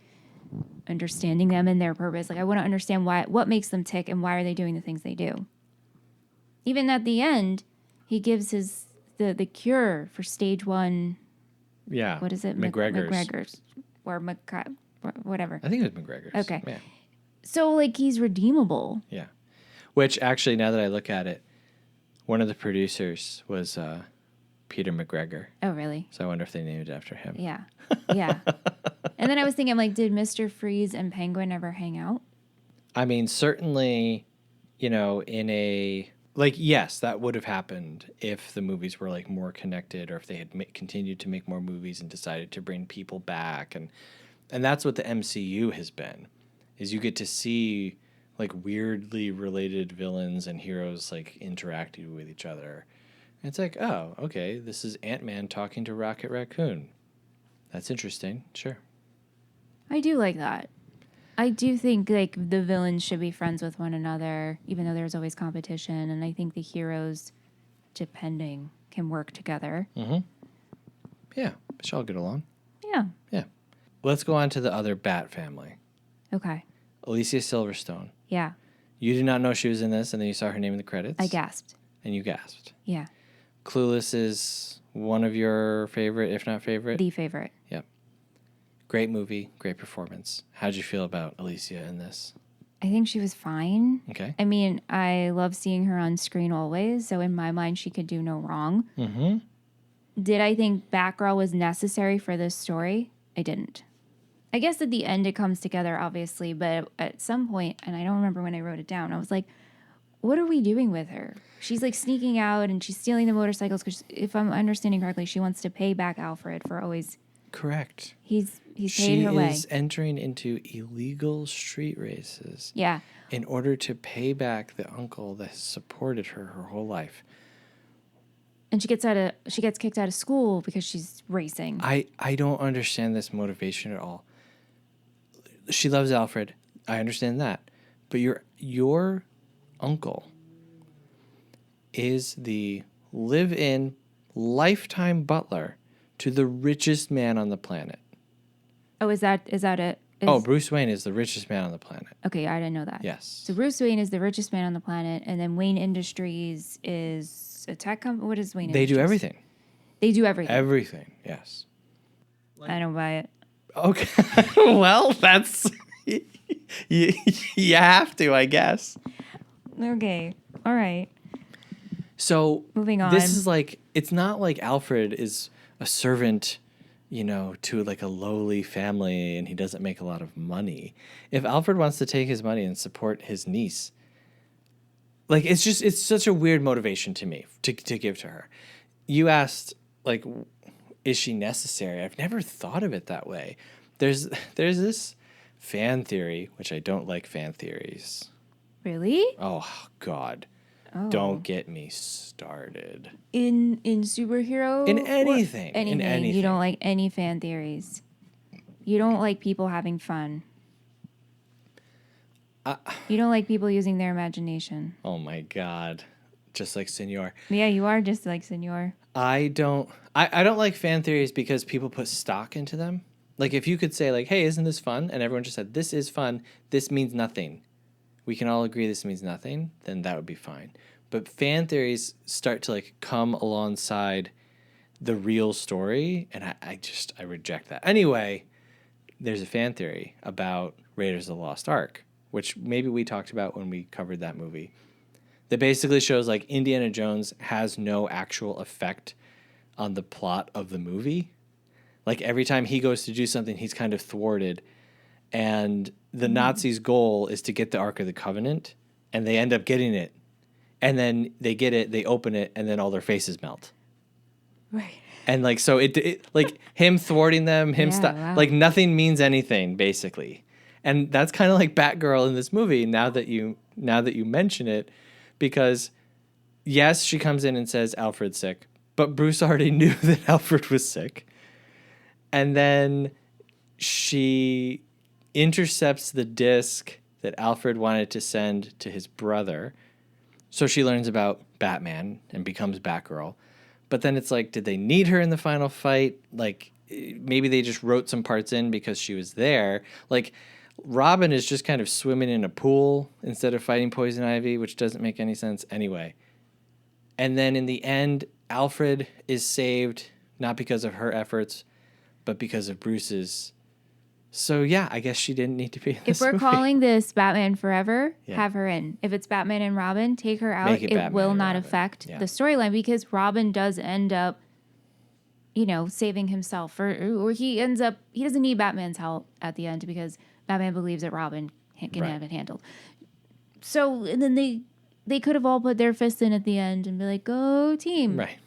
understanding them and their purpose. Like I want to understand what makes them tick and why are they doing the things they do. Even at the end, he gives the cure for stage 1. Yeah. What is it? McGregor's. Or whatever. I think it was McGregor's. Okay. Yeah. So like he's redeemable. Yeah. Which actually, now that I look at it, one of the producers was Peter McGregor. Oh really? So I wonder if they named it after him. Yeah. Yeah. And then I was thinking, I'm like, did Mr. Freeze and Penguin ever hang out? I mean, certainly, yes, that would have happened if the movies were like more connected, or if they had continued to make more movies and decided to bring people back, and that's what the MCU has been, is you get to see like weirdly related villains and heroes like interacting with each other. And it's like, oh, okay, this is Ant-Man talking to Rocket Raccoon. That's interesting. Sure. I do like that. I do think like the villains should be friends with one another, even though there's always competition. And I think the heroes, depending, can work together. Yeah, they should all get along. Yeah. Yeah. Let's go on to the other Bat family. Okay. Alicia Silverstone. Yeah. You did not know she was in this, and then you saw her name in the credits. I gasped. And you gasped. Yeah. Clueless is one of your favorite, if not favorite. The favorite. Yep. Great movie, great performance. How'd you feel about Alicia in this? I think she was fine. Okay. I mean, I love seeing her on screen always, so in my mind, she could do no wrong. Mm-hmm. Did I think Batgirl was necessary for this story? I didn't. I guess at the end it comes together, obviously, but at some point, and I don't remember when I wrote it down, I was like, what are we doing with her? She's like sneaking out and she's stealing the motorcycles because if I'm understanding correctly, she wants to pay back Alfred for always... Correct. He's paid her way. She is entering into illegal street races. Yeah. In order to pay back the uncle that has supported her whole life. And she gets kicked out of school because she's racing. I don't understand this motivation at all. She loves Alfred. I understand that. But your uncle is the live-in lifetime butler to the richest man on the planet. Oh, is that it? Bruce Wayne is the richest man on the planet. Okay, I didn't know that. Yes. So Bruce Wayne is the richest man on the planet, and then Wayne Industries is a tech company. What is Wayne They Industries? do everything. They do everything. Everything, yes. I don't buy it. Okay. Well, that's... you have to, I guess. Okay. All right. So Moving on. This is like, it's not like Alfred is a servant, to like a lowly family and he doesn't make a lot of money. If Alfred wants to take his money and support his niece, like it's such a weird motivation to me to give to her. You asked, like, is she necessary? I've never thought of it that way. There's this fan theory, which I don't like fan theories. Really? Oh, God. Don't get me started. In superhero? In anything. Anything. In anything. You don't like any fan theories. You don't like people having fun. You don't like people using their imagination. Oh my God. Just like Senor. Yeah, you are just like Senor. I don't like fan theories because people put stock into them. Like if you could say like, hey, isn't this fun? And everyone just said, this is fun. This means nothing. We can all agree this means nothing. Then that would be fine. But fan theories start to like come alongside the real story. And I reject that. Anyway, there's a fan theory about Raiders of the Lost Ark, which maybe we talked about when we covered that movie. That basically shows like Indiana Jones has no actual effect on the plot of the movie. Like every time he goes to do something, he's kind of thwarted. And the Nazis' goal is to get the Ark of the Covenant, and they end up getting it. And then they get it, they open it, and then all their faces melt. Right. And like so it like him thwarting them, like nothing means anything basically. And that's kind of like Batgirl in this movie now that you mention it. Because, yes, she comes in and says Alfred's sick, but Bruce already knew that Alfred was sick. And then she intercepts the disc that Alfred wanted to send to his brother. So she learns about Batman and becomes Batgirl. But then it's like, did they need her in the final fight? Like, maybe they just wrote some parts in because she was there. Like, Robin is just kind of swimming in a pool instead of fighting Poison Ivy, which doesn't make any sense anyway. And then in the end, Alfred is saved not because of her efforts, but because of Bruce's. So yeah, I guess she didn't need to be in this If we're movie. calling this Batman Forever, have her in. If it's Batman and Robin, take her out. It will not affect the storyline because Robin does end up, saving himself. Or he doesn't need Batman's help at the end because Batman believes that Robin can have it handled. So, and then they could have all put their fists in at the end and be like, go team. Right.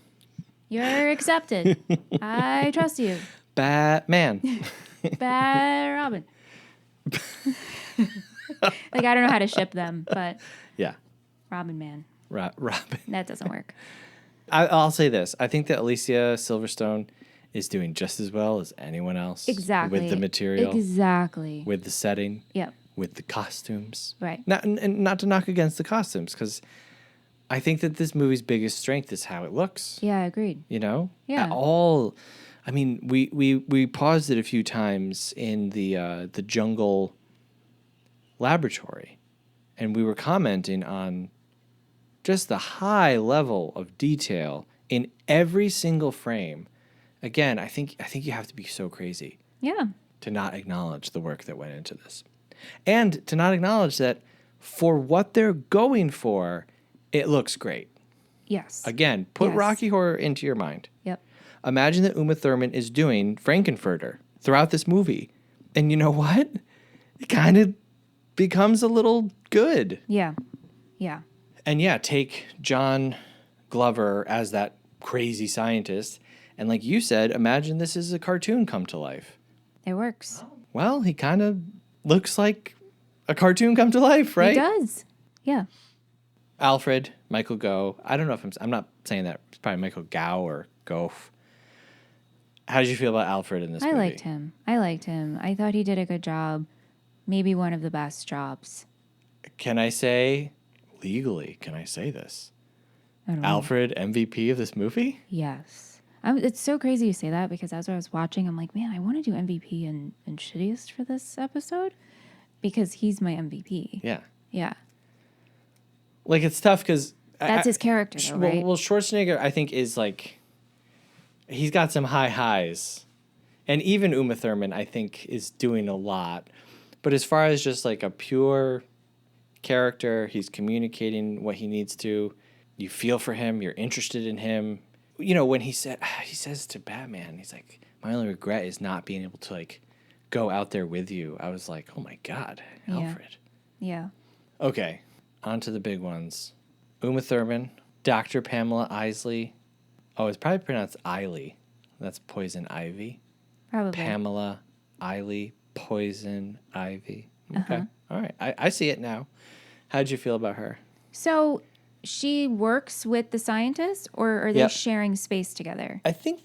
You're accepted. I trust you. Batman. Bad Robin. Like, I don't know how to ship them, but yeah. Robin man. Robin. That doesn't work. I'll say this. I think that Alicia Silverstone is doing just as well as anyone else. Exactly. With the material. Exactly. With the setting. Yep. With the costumes. Right. Not to knock against the costumes, because I think that this movie's biggest strength is how it looks. Yeah, agreed. Yeah. I mean, we paused it a few times in the jungle laboratory, and we were commenting on just the high level of detail in every single frame. Again, I think you have to be so crazy. Yeah. To not acknowledge the work that went into this. And to not acknowledge that for what they're going for, it looks great. Yes. Again, put Rocky Horror into your mind. Yep. Imagine that Uma Thurman is doing Frankenfurter throughout this movie. And you know what? It kind of becomes a little good. Yeah. Yeah. And yeah, take John Glover as that crazy scientist. And like you said, imagine this is a cartoon come to life. It works. Well, he kind of looks like a cartoon come to life, right? He does. Yeah. Alfred, Michael Gough. I don't know if I'm not saying that. It's probably Michael Gough or Gough. How did you feel about Alfred in this movie? I liked him. I thought he did a good job. Maybe one of the best jobs. Can I say, legally, can I say this? I don't know. Alfred, MVP of this movie? Yes. It's so crazy you say that because as I was watching, I'm like, man, I want to do MVP and shittiest for this episode because he's my MVP. Yeah. Yeah. Like, it's tough because... That's his character, though, right? Well, Schwarzenegger, I think, is like... He's got some high highs. And even Uma Thurman, I think, is doing a lot. But as far as just like a pure character, he's communicating what he needs to. You feel for him. You're interested in him. You know, when he says to Batman, he's like, my only regret is not being able to like go out there with you. I was like, oh my God, Alfred. Yeah. Okay, on to the big ones. Uma Thurman, Dr. Pamela Isley. Oh, it's probably pronounced Eiley. That's Poison Ivy. Probably. Pamela Eiley, Poison Ivy. Okay. All right. I see it now. How did you feel about her? So she works with the scientist, or are they Yep. sharing space together? I think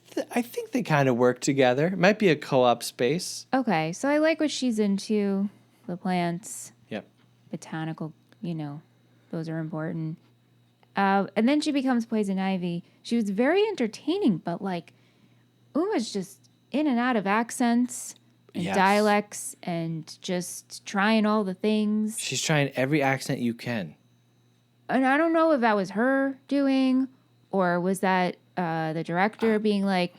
they kind of work together. It might be a co-op space. Okay, so I like what she's into. The plants, Yep. botanical, those are important. And then she becomes Poison Ivy. She was very entertaining, but like Uma's just in and out of accents and Yes. dialects and just trying all the things. She's trying every accent you can. And I don't know if that was her doing or was that the director being like,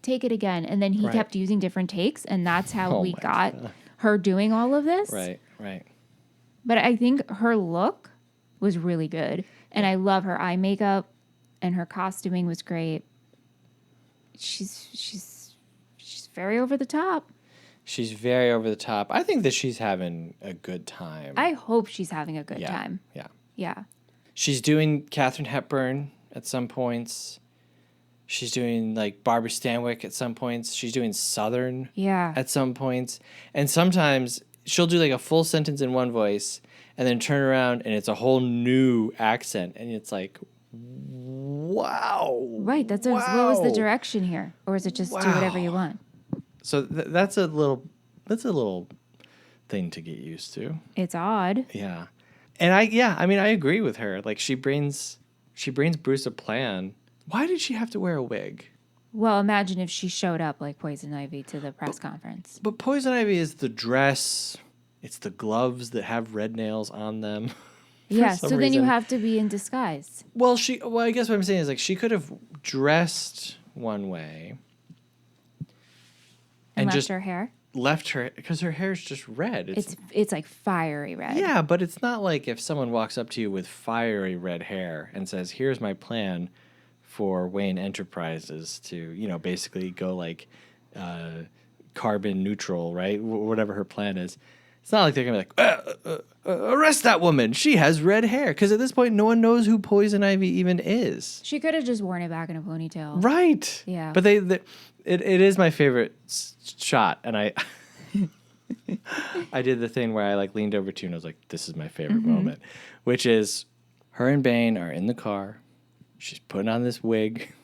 take it again. And then he Right. kept using different takes. And that's how Oh we my got her doing all of this. Right. But I think her look was really good. And I love her eye makeup and her costuming was great. She's very over the top. She's very over the top. I think that she's having a good time. I hope she's having a good Yeah. time. Yeah. Yeah. She's doing Katharine Hepburn at some points. She's doing like Barbara Stanwyck at some points. She's doing Southern Yeah. at some points. And sometimes she'll do like a full sentence in one voice and then turn around and it's a whole new accent. And it's like, wow. Right. What was the wow. direction here? Or is it just do whatever you want? So that's a little thing to get used to. It's odd. Yeah. And I agree with her. Like she brings Bruce a plan. Why did she have to wear a wig? Well, imagine if she showed up like Poison Ivy to the press conference. But Poison Ivy is the dress. It's the gloves that have red nails on them. Yeah, some so then you reason. have to be in disguise. Well, I guess what I'm saying is like she could have dressed one way And left just her hair. left her because her hair is just red. It's like fiery red. Yeah, but it's not like if someone walks up to you with fiery red hair and says, "Here's my plan for Wayne Enterprises to, basically go like carbon neutral, right? Whatever her plan is." It's not like they're going to be like, arrest that woman. She has red hair. Because at this point, no one knows who Poison Ivy even is. She could have just worn it back in a ponytail. Right. Yeah. But it is my favorite shot. And I did the thing where I like leaned over to you and I was like, this is my favorite moment, which is her and Bane are in the car. She's putting on this wig.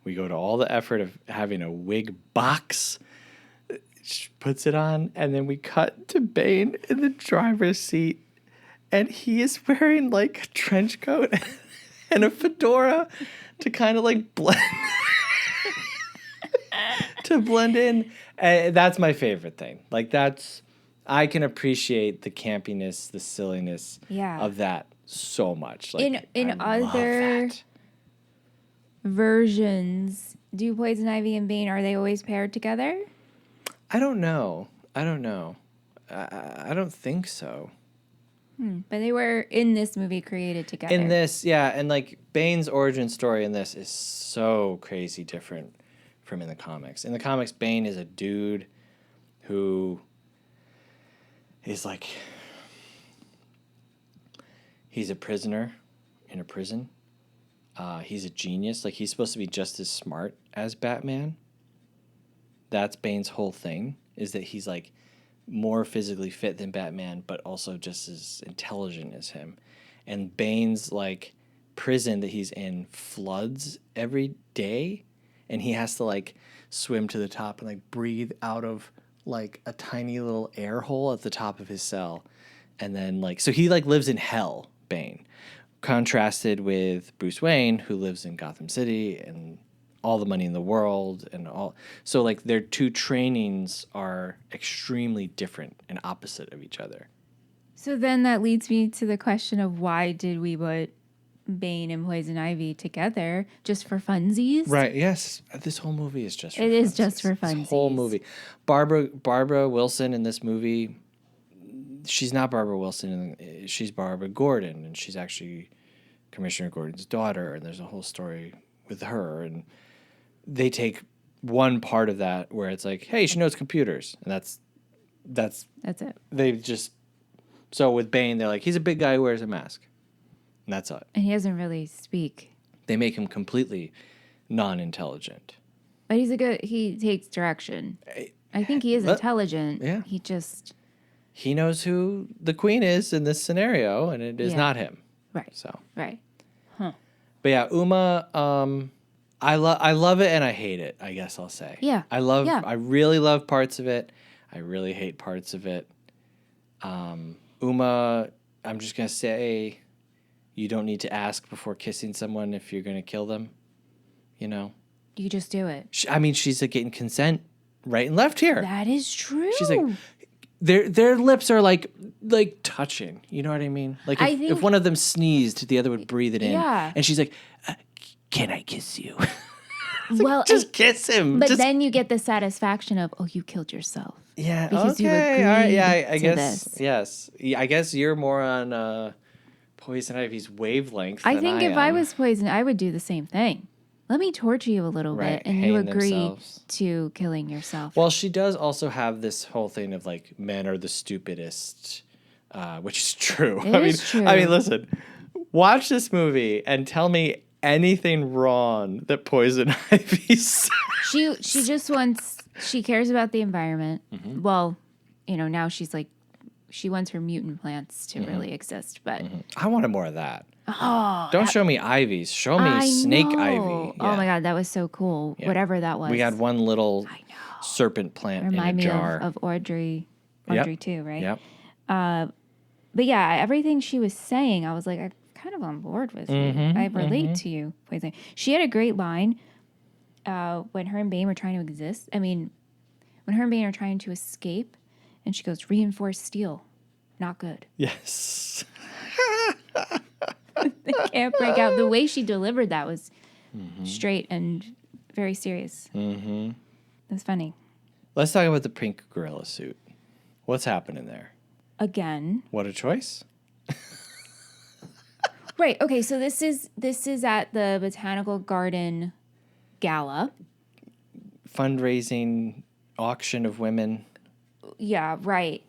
We go to all the effort of having a wig box. She puts it on, and then we cut to Bane in the driver's seat, and he is wearing like a trench coat and a fedora to kind of like blend in. That's my favorite thing. Like I can appreciate the campiness, the silliness of that so much. Like In I love other that. versions, do Poison Ivy and Bane, are they always paired together? I don't know. I don't think so. But they were in this movie created together. In this, yeah, and like Bane's origin story in this is so crazy different from in the comics. In the comics, Bane is a dude who is like, he's a prisoner in a prison. He's a genius. Like he's supposed to be just as smart as Batman. That's Bane's whole thing, is that he's like more physically fit than Batman, but also just as intelligent as him. And Bane's like prison that he's in floods every day, and he has to like swim to the top and like breathe out of like a tiny little air hole at the top of his cell. And then like, so he like lives in hell, Bane, contrasted with Bruce Wayne, who lives in Gotham City and all the money in the world and all. So like their two trainings are extremely different and opposite of each other. So then that leads me to the question of why did we put Bane and Poison Ivy together? Just for funsies? Right. Yes. This whole movie is just for It is funsies. just for funsies. This whole movie. Barbara Wilson in this movie, she's not Barbara Wilson. She's Barbara Gordon, and she's actually Commissioner Gordon's daughter, and there's a whole story with her, and they take one part of that where it's like, hey, she knows computers, and that's it. they just, so with Bane, they're like, he's a big guy who wears a mask, and that's it. And he doesn't really speak. They make him completely non-intelligent. But he takes direction. I think he is intelligent. Yeah. He knows who the queen is in this scenario, and it is not him. Right. So Right. But yeah, Uma, I love it and I hate it, I guess I'll say. Yeah. I really love parts of it. I really hate parts of it. Uma, I'm just going to say you don't need to ask before kissing someone if you're going to kill them. You know? You just do it. She's like getting consent right and left here. That is true. She's like, their lips are like touching. You know what I mean? Like if one of them sneezed, the other would breathe it in. Yeah. And she's like, can I kiss you? Well, just kiss him. But then you get the satisfaction of, oh, you killed yourself. Yeah. Because you okay. agreed All right. Yeah. I to guess. this. Yes. Yeah, I guess you're more on Poison Ivy's wavelength. I think if I was poisoned, I would do the same thing. Let me torture you a little bit, and you agree to killing yourself. Well, she does also have this whole thing of like men are the stupidest, which is true. True. I mean, listen, watch this movie and tell me anything wrong that Poison Ivy says. She just wants, she cares about the environment. Mm-hmm. Well, now she's like, she wants her mutant plants to really exist, but I wanted more of that. oh, Don't show me ivies. Show me snake ivy. Yeah. Oh my god, that was so cool. Yeah. Whatever that was. We had one little serpent plant Remind in a jar. me of Audrey too, right? Yep. But yeah, everything she was saying, I was like, I'm kind of on board with you. I relate to you. Poison. She had a great line when her and Bane were trying to exist. I mean, when her and Bane are trying to escape, and she goes, reinforced steel, not good. Yes. They can't break out. The way she delivered that was straight and very serious. Mm-hmm. It was funny. Let's talk about the pink gorilla suit. What's happening there? Again. What a choice. Right. Okay. So this is at the Botanical Garden Gala. Fundraising auction of women. Yeah. Right.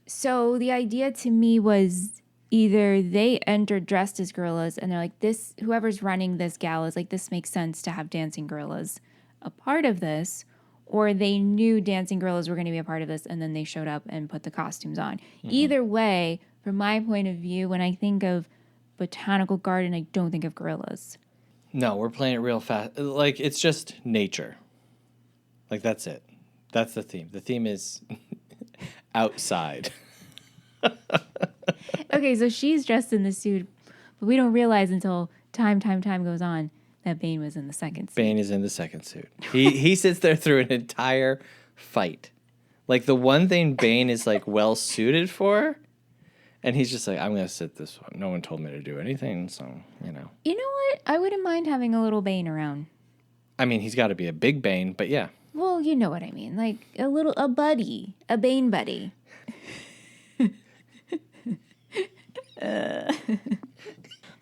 So the idea to me was either they entered dressed as gorillas and they're like, this, whoever's running this gala is like, this makes sense to have dancing gorillas a part of this, or they knew dancing gorillas were going to be a part of this and then they showed up and put the costumes on. Mm-hmm. Either way, from my point of view, when I think of Botanical Garden, I don't think of gorillas. No, we're playing it real fast. Like, it's just nature. Like, that's it. That's the theme. The theme is outside. Okay, so she's dressed in the suit, but we don't realize until time goes on that Bane was in the second suit. Bane is in the second suit. He sits there through an entire fight. Like, the one thing Bane is, like, well-suited for, and he's just like, I'm going to sit this one. No one told me to do anything, so, You know what? I wouldn't mind having a little Bane around. I mean, he's got to be a big Bane, but yeah. Well, you know what I mean. Like, a buddy. A Bane buddy.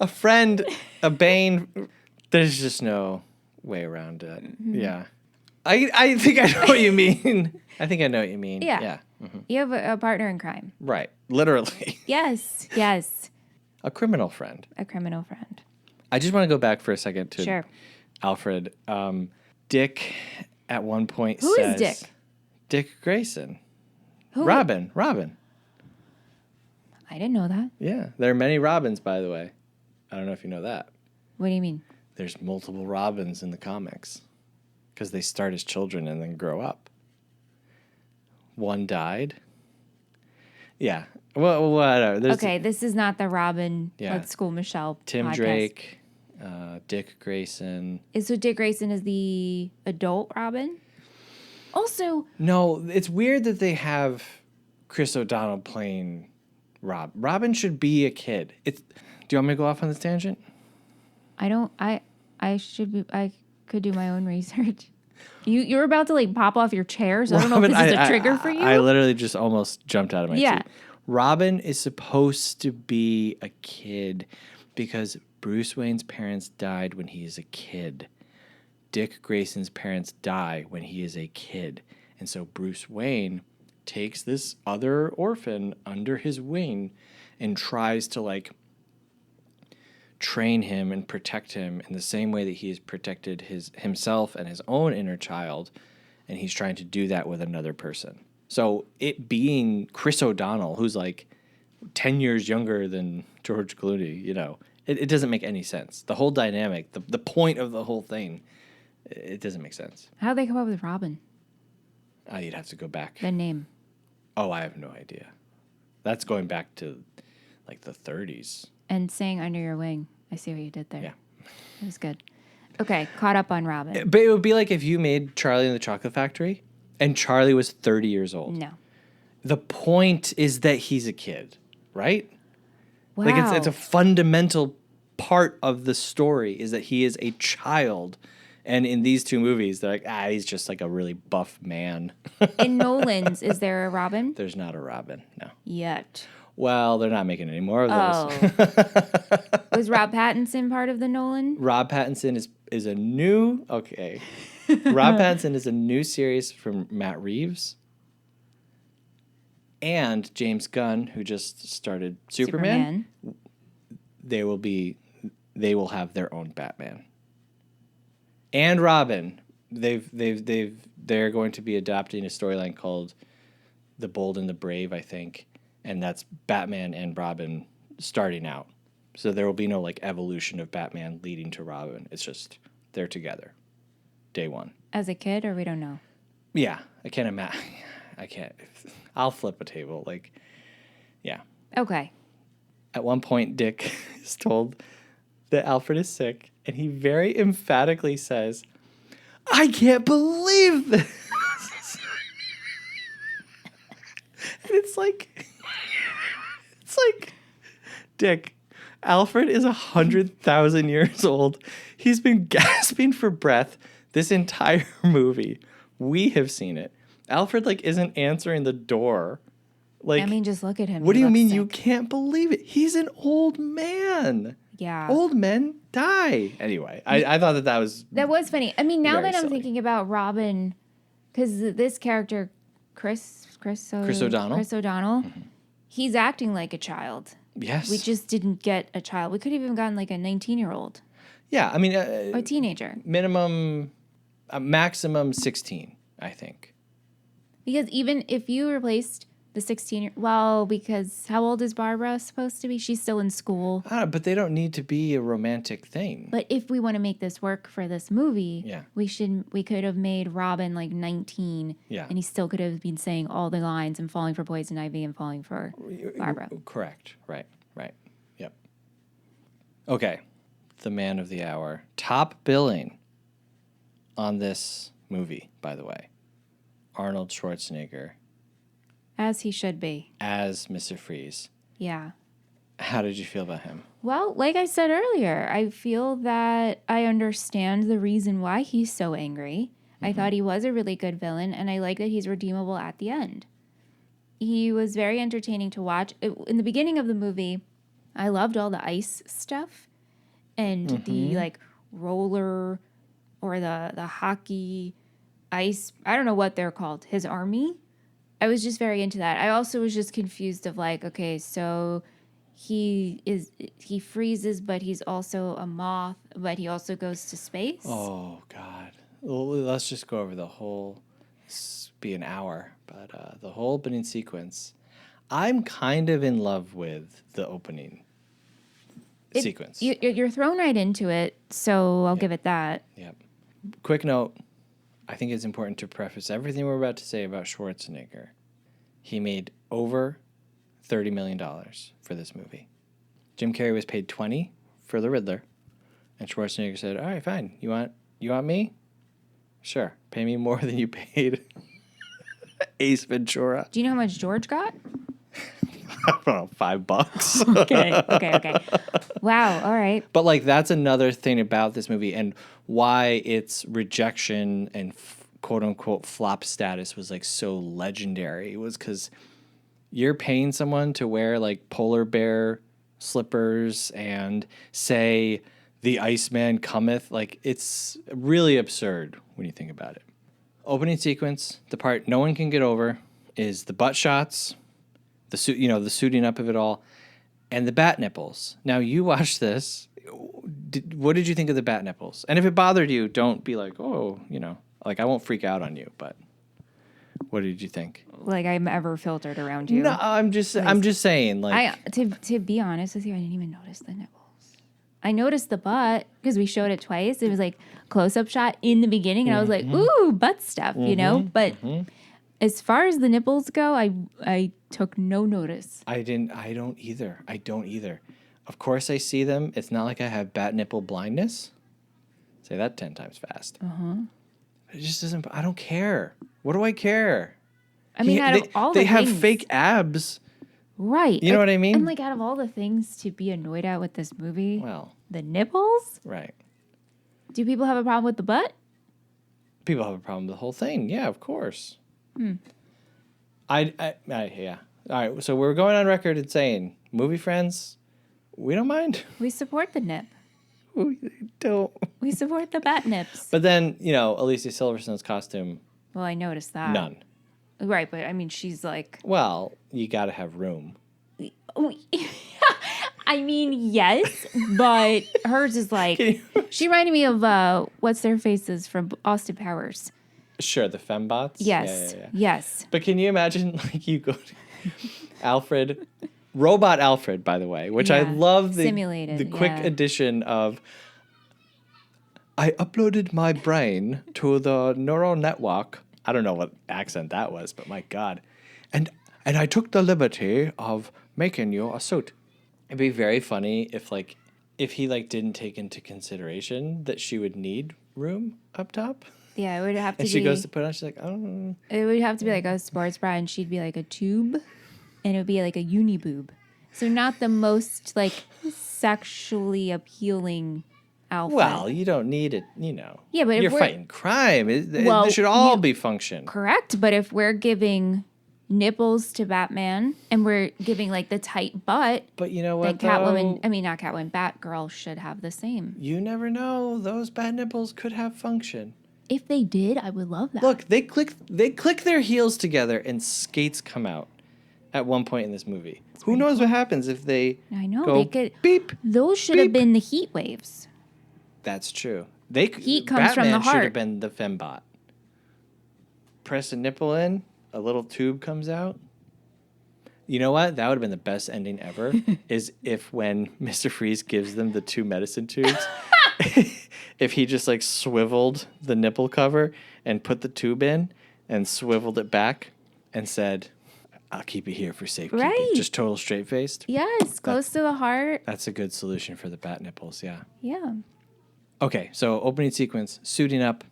A friend, a Bane, there's just no way around it. Mm-hmm. Yeah. I think I know what you mean. I think I know what you mean. Yeah. Mm-hmm. You have a partner in crime. Right. Literally. Yes. A criminal friend. I just want to go back for a second to Alfred. Dick at one point Who says... Who is Dick? Dick Grayson. Who? Robin. I didn't know that. Yeah. There are many Robins, by the way. I don't know if you know that. What do you mean? There's multiple Robins in the comics because they start as children and then grow up. One died. Yeah. Well, whatever. This is not the Robin, Let's School Michelle Tim podcast. Drake, Dick Grayson. So Dick Grayson is the adult Robin? Also... No, it's weird that they have Chris O'Donnell playing Robin should be a kid. Do you want me to go off on this tangent? I could do my own research. You're about to like pop off your chair, so I don't know if this is a trigger for you. I literally just almost jumped out of my seat. Robin is supposed to be a kid because Bruce Wayne's parents died when he is a kid. Dick Grayson's parents die when he is a kid. And so Bruce Wayne takes this other orphan under his wing and tries to like train him and protect him in the same way that he has protected himself and his own inner child, and he's trying to do that with another person. So it being Chris O'Donnell, who's like 10 years younger than George Clooney, It doesn't make any sense. The whole dynamic, the point of the whole thing, it doesn't make sense. How'd they come up with Robin? You'd have to go back. The name. Oh, I have no idea. That's going back to like the 30s. And saying Under Your Wing. I see what you did there. Yeah. It was good. Okay, caught up on Robin. But it would be like if you made Charlie and the Chocolate Factory and Charlie was 30 years old. No. The point is that he's a kid, right? Wow. Like it's a fundamental part of the story is that he is a child. And in these two movies, they're like, he's just like a really buff man. In Nolan's, is there a Robin? There's not a Robin, no. Yet. Well, they're not making any more of those. Oh. Was Rob Pattinson part of the Nolan? Rob Pattinson is a new, okay. Rob Pattinson is a new series from Matt Reeves. And James Gunn, who just started Superman. They will have their own Batman. And Robin. They're going to be adopting a storyline called The Bold and the Brave, I think. And that's Batman and Robin starting out. So there will be no like evolution of Batman leading to Robin. It's just they're together. Day one. As a kid, or we don't know? Yeah. I can't imagine. I can't. I'll flip a table. Like, yeah. Okay. At one point, Dick is told that Alfred is sick, and he very emphatically says, "I can't believe this." And it's like, Dick, Alfred is 100,000 years old. He's been gasping for breath this entire movie. We have seen it. Alfred isn't answering the door. I mean, just look at him. What do you mean sick. you can't believe it? He's an old man. Yeah. Old men die. Anyway, I thought that was... That was funny. I mean, now very that I'm silly. thinking about Robin, because this character, Chris O'Donnell, Mm-hmm. he's acting like a child. Yes. We just didn't get a child. We could have even gotten like a 19-year-old Yeah, I mean... or a teenager. Maximum 16, I think. Because even if you replaced the 16-year... Well, because how old is Barbara supposed to be? She's still in school. But they don't need to be a romantic thing. But if we want to make this work for this movie, Yeah. we could have made Robin 19, Yeah. and he still could have been saying all the lines and falling for Poison Ivy and falling for Barbara. Correct. Right. Yep. Okay. The man of the hour. Top billing on this movie, by the way. Arnold Schwarzenegger As he should be. as Mr. Freeze. Yeah. How did you feel about him? Well, like I said earlier, I feel that I understand the reason why he's so angry. I thought he was a really good villain, and I like that he's redeemable at the end. He was very entertaining to watch. In the beginning of the movie, I loved all the ice stuff and the roller or the hockey ice. I don't know what they're called. His army. I was just very into that. I also was just confused of okay, so he freezes, but he's also a moth, but he also goes to space. Oh, God. Well, let's just go over the whole... This be an hour, but the whole opening sequence. I'm kind of in love with the opening sequence. You're thrown right into it, so I'll give it that. Yep. Quick note. I think it's important to preface everything we're about to say about Schwarzenegger. He made over $30 million for this movie. Jim Carrey was paid $20 for the Riddler, and Schwarzenegger said, "All right, fine. You want me? Sure. Pay me more than you paid Ace Ventura." Do you know how much George got? I don't know, $5. Okay. Wow, all right. But that's another thing about this movie and why its rejection and quote unquote flop status was so legendary. It was because you're paying someone to wear polar bear slippers and say the Iceman cometh. It's really absurd when you think about it. Opening sequence, the part no one can get over is the butt shots, the suit, the suiting up of it all, and the bat nipples. Now you watch this. What did you think of the bat nipples? And if it bothered you, don't be I won't freak out on you. But what did you think? I'm ever filtered around you. No, I'm just saying. To be honest with you, I didn't even notice the nipples. I noticed the butt because we showed it twice. It was like close-up shot in the beginning, and I was like, ooh, butt stuff, you know? But as far as the nipples go, I took no notice. I don't either. Of course I see them. It's not like I have bat nipple blindness. Say that 10 times fast. It just doesn't, I don't care. What do I care? I mean, out of all the they have things, fake abs. right? You know what I mean? And like out of all the things to be annoyed at with this movie, Well, the nipples. right. Do people have a problem with the butt? People have a problem with the whole thing. Yeah, of course. Yeah. All right. So we're going on record and saying, movie friends, we don't mind. We support the nip. We don't. We support the bat nips. But then, Alicia Silverstone's costume, Well, I noticed that. none. Right, but I mean, she's like. Well, you got to have room. I mean, yes, but hers is like. She reminded me of what's their faces from Austin Powers. Sure, the fembots. Yes. Yeah. Yes. But can you imagine, like, you go to Alfred, Robot Alfred, by the way, which I Yeah. love Simulated, the quick yeah. addition of, I uploaded my brain to the neural network. I don't know what accent that was, but my God. And I took the liberty of making you a suit. It'd be very funny if he didn't take into consideration that she would need room up top. Yeah, it would have to And be. she goes to put it on, she's like, oh. It would have to be like a sports bra, and she'd be like a tube, and it would be like a uni boob. So not the most like sexually appealing outfit. Well, you don't need it, Yeah, but if you're we're- fighting crime. Well, It should all yeah. be function. Correct, but if we're giving nipples to Batman and we're giving like the tight butt, But you know then what, Catwoman, though? I mean not Catwoman, Batgirl should have the same. You never know. Those bad nipples could have function. If they did, I would love that. Look, they click their heels together and skates come out at one point in this movie. Who knows what happens if they I know go they could. beep? Those should have beep. been the heat waves. That's true. Heat comes from Batman the should heart. have been the fembot. Press a nipple in, a little tube comes out. You know what? That would have been the best ending ever. Is if when Mr. Freeze gives them the 2 medicine tubes, if he just like swiveled the nipple cover and put the tube in and swiveled it back and said, "I'll keep it here for safekeeping." Right. Just total straight faced. Yes, close to the heart. That's a good solution for the bat nipples. Yeah. Yeah. Okay, so opening sequence, suiting up,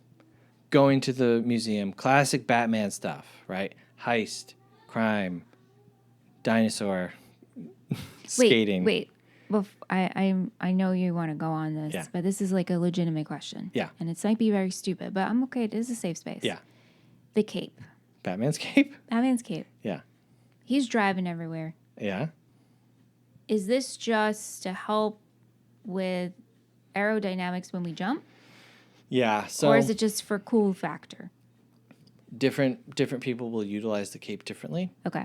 going to the museum, classic Batman stuff, right? Heist, crime, dinosaur, skating. Wait. I know you want to go on this, Yeah. but this is like a legitimate question. Yeah. And it might be very stupid, but I'm okay. It is a safe space. Yeah. The cape. Batman's cape? Batman's cape. Yeah. He's driving everywhere. Yeah. Is this just to help with aerodynamics when we jump? Yeah. So Or is it just for cool factor? different people will utilize the cape differently. Okay.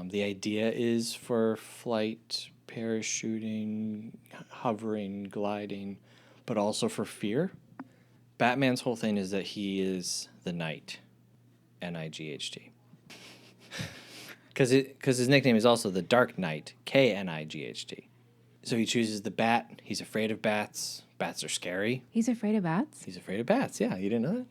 The idea is for flight, parachuting, hovering, gliding, but also for fear. Batman's whole thing is that he is the Knight, N-I-G-H-T. Because his nickname is also the Dark Knight, K-N-I-G-H-T. So he chooses the bat. He's afraid of bats. Bats are scary. He's afraid of bats? He's afraid of bats. Yeah, you didn't know that?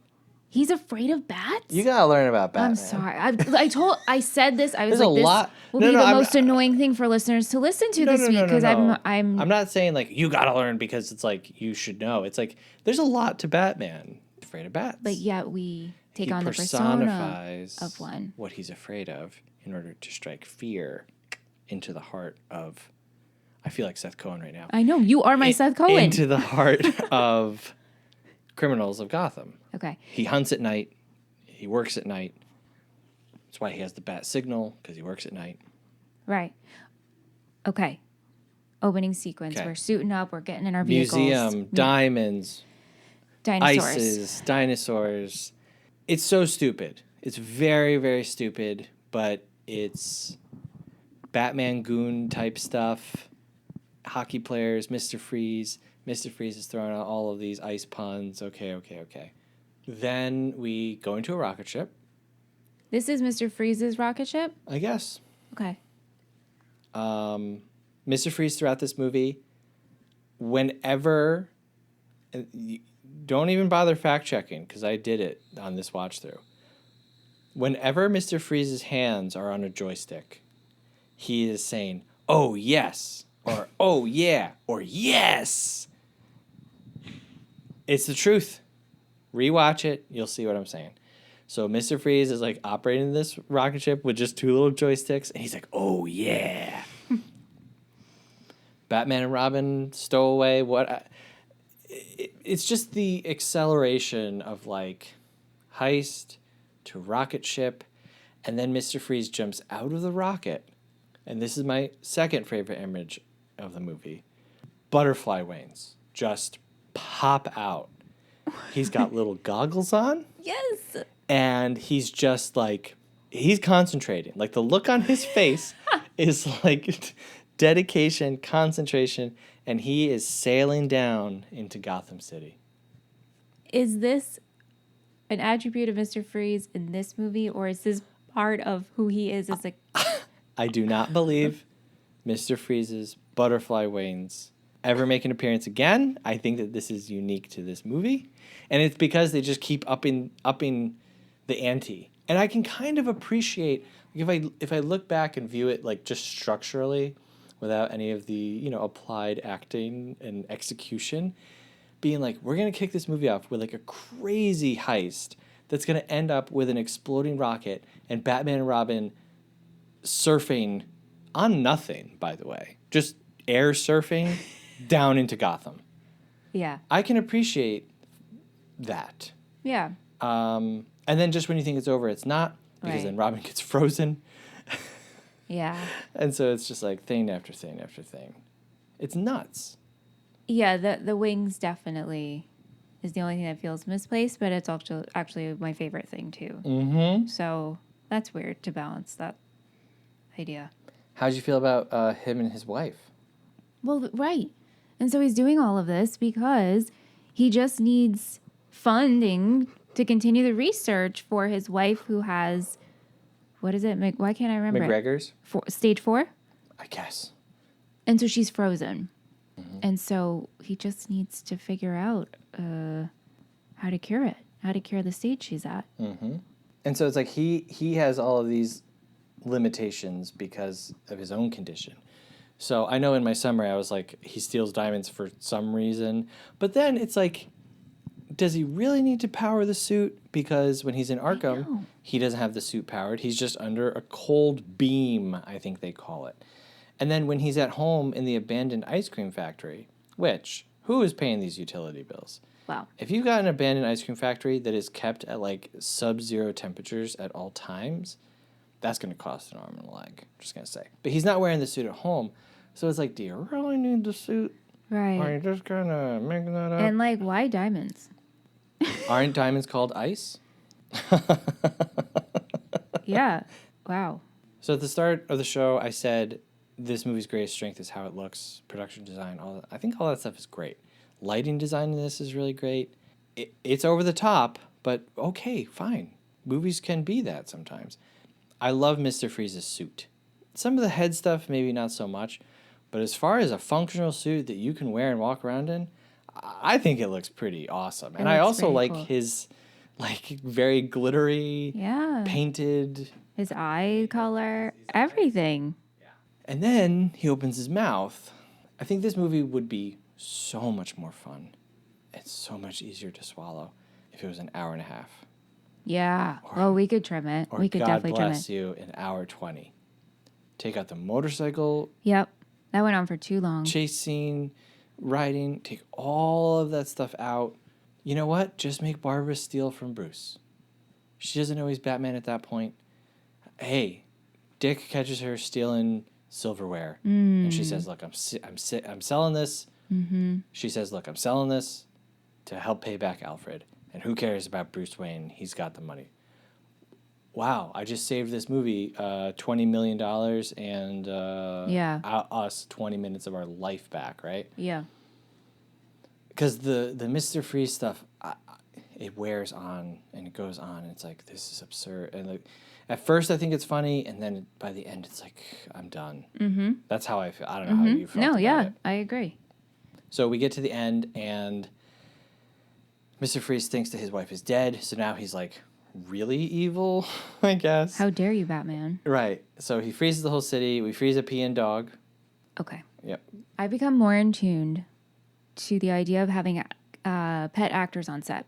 He's afraid of bats? You gotta learn about Batman. I'm sorry. I said this. I was There's like, a this lot- will No, be no, the I'm- most annoying thing for listeners to listen to this week because no. I'm not saying like you gotta learn because it's like you should know. It's like there's a lot to Batman. Afraid of bats. but yet we take He on the persona personifies of one. what he's afraid of in order to strike fear into the heart of. I feel like Seth Cohen right now. I know you are my Seth Cohen. Into the heart of criminals of Gotham. Okay. He hunts at night. He works at night. That's why he has the bat signal, because he works at night. Right. Okay. Opening sequence. Okay. We're suiting up. We're getting in our vehicles. Museum, diamonds, Dinosaurs. ices, dinosaurs. It's so stupid. It's very, very stupid, but it's Batman goon type stuff. Hockey players, Mr. Freeze. Mr. Freeze is throwing out all of these ice puns. Okay. Then we go into a rocket ship, This is Mr. Freeze's rocket ship? I guess. Okay. Mr. Freeze throughout this movie whenever, don't even bother fact checking because I did it on this watch through. Whenever Mr. Freeze's hands are on a joystick, he is saying, "Oh yes," or "Oh yeah," or "Yes." It's the truth. Rewatch it, you'll see what I'm saying. So Mr. Freeze is like operating this rocket ship with just 2 little joysticks, and he's like, "Oh yeah." Batman and Robin stowaway. It's just the acceleration of like heist to rocket ship, and then Mr. Freeze jumps out of the rocket, and this is my second favorite image of the movie. Butterfly wings just pop out. He's got little goggles on. Yes. And he's just like, he's concentrating. Like the look on his face is like dedication, concentration, and he is sailing down into Gotham City. Is this an attribute of Mr. Freeze in this movie, or is this part of who he is as a... I do not believe Mr. Freeze's butterfly wings ever make an appearance again. I think that this is unique to this movie. And it's because they just keep upping the ante. And I can kind of appreciate, if I look back and view it like just structurally, without any of the, applied acting and execution, being like, we're going to kick this movie off with like a crazy heist that's going to end up with an exploding rocket and Batman and Robin surfing on nothing, by the way. Just air surfing down into Gotham. Yeah. I can appreciate that. Yeah. And then just when you think it's over, it's not, because then Robin gets frozen. Yeah. And so it's just like thing after thing after thing. It's nuts. Yeah, the wings definitely is the only thing that feels misplaced, but it's also actually my favorite thing too. Mm-hmm. So that's weird to balance that idea. How'd you feel about him and his wife? Well, right. And so he's doing all of this because he just needs funding to continue the research for his wife who has, what is it? Why can't I remember McGregor's? Stage 4? I guess. And so she's frozen. Mm-hmm. And so he just needs to figure out how to cure it, how to cure the stage she's at. Mm-hmm. And so it's like he has all of these limitations because of his own condition. So I know in my summary I was like, he steals diamonds for some reason. But then it's like, does he really need to power the suit? Because when he's in Arkham, he doesn't have the suit powered. He's just under a cold beam, I think they call it. And then when he's at home in the abandoned ice cream factory, which, who is paying these utility bills? Wow. If you've got an abandoned ice cream factory that is kept at like sub-zero temperatures at all times, that's going to cost an arm and a leg, just going to say. But he's not wearing the suit at home. So it's like, do you really need the suit? Right. Or are you just kind of making that up? And like, why diamonds? Aren't diamonds called ice? Yeah. Wow. So at the start of the show, I said this movie's greatest strength is how it looks, production design, all that. I think all that stuff is great. Lighting design in this is really great. It's over the top, but okay, fine. Movies can be that sometimes. I love Mr. Freeze's suit. Some of the head stuff, maybe not so much. But as far as a functional suit that you can wear and walk around in, I think it looks pretty awesome. And I also like cool. His like very glittery, painted. His eye color, everything. Yeah. And then he opens his mouth. I think this movie would be so much more fun and so much easier to swallow if it was an hour and a half. Yeah. Well, we could trim it. We could definitely trim it. God bless you, an hour 20. Take out the motorcycle. Yep. That went on for too long. Chase scene, riding, take all of that stuff out. You know what? Just make Barbara steal from Bruce. She doesn't know he's Batman at that point. Hey, Dick catches her stealing silverware. And she says, look, I'm selling this. Mm-hmm. She says, look, I'm selling this to help pay back Alfred. And who cares about Bruce Wayne? He's got the money. Wow, I just saved this movie $20 million and us 20 minutes of our life back, right? Yeah. Because the Mr. Freeze stuff, it wears on and it goes on. And it's like, this is absurd. And like, at first I think it's funny, and then by the end it's like, I'm done. Mm-hmm. That's how I feel. I don't know how you feel. No, yeah, I agree. So we get to the end, and Mr. Freeze thinks that his wife is dead, so now he's like really evil, I guess. How dare you, Batman? Right. So he freezes the whole city. We freeze a peeing dog. Okay. Yep. I've become more in tune to the idea of having pet actors on set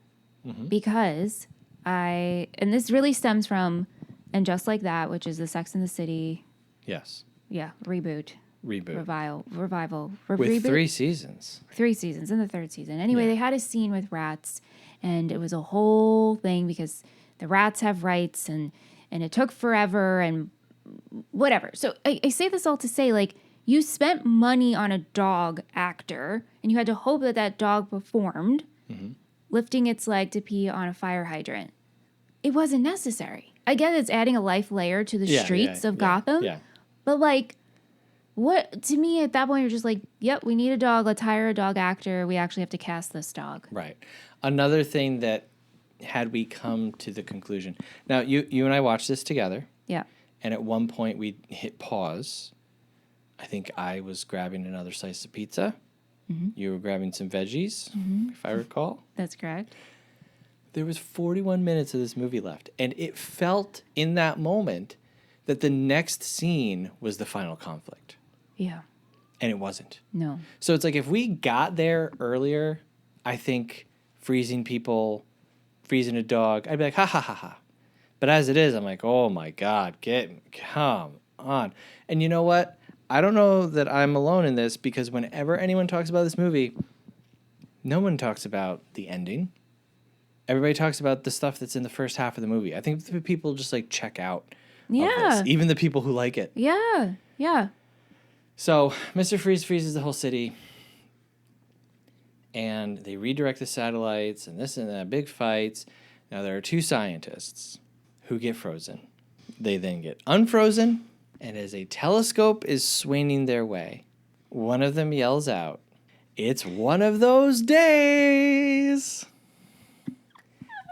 because and this really stems from And Just Like That, which is the Sex and the City, Yes. reboot. Revival. With reboot? 3 seasons. 3 seasons, in the 3rd season. Anyway, Yeah. they had a scene with rats, and it was a whole thing because the rats have rights, and it took forever, and whatever. So I say this all to say, like, you spent money on a dog actor, and you had to hope that that dog performed, lifting its leg to pee on a fire hydrant. It wasn't necessary. I get it's adding a life layer to the streets of Gotham, Yeah. but, like, what, to me, at that point, you're just like, yep, we need a dog. Let's hire a dog actor. We actually have to cast this dog. Right. Another thing that had we come to the conclusion. Now, you and I watched this together, Yeah. and at one point we hit pause. I think I was grabbing another slice of pizza. You were grabbing some veggies, if I recall. That's correct. There was 41 minutes of this movie left, and it felt in that moment that the next scene was the final conflict, Yeah. and it wasn't. No. So it's like if we got there earlier, I think freezing people, freezing a dog, I'd be like, ha ha ha ha. But as it is, I'm like, oh my God, come on. And you know what? I don't know that I'm alone in this because whenever anyone talks about this movie, no one talks about the ending. Everybody talks about the stuff that's in the first half of the movie. I think the people just like check out of this, even the people who like it. Yeah. Yeah. So Mr. Freeze freezes the whole city, and they redirect the satellites and this and that, big fights. Now there are 2 scientists who get frozen. They then get unfrozen, and as a telescope is swinging their way, one of them yells out, "It's one of those days!"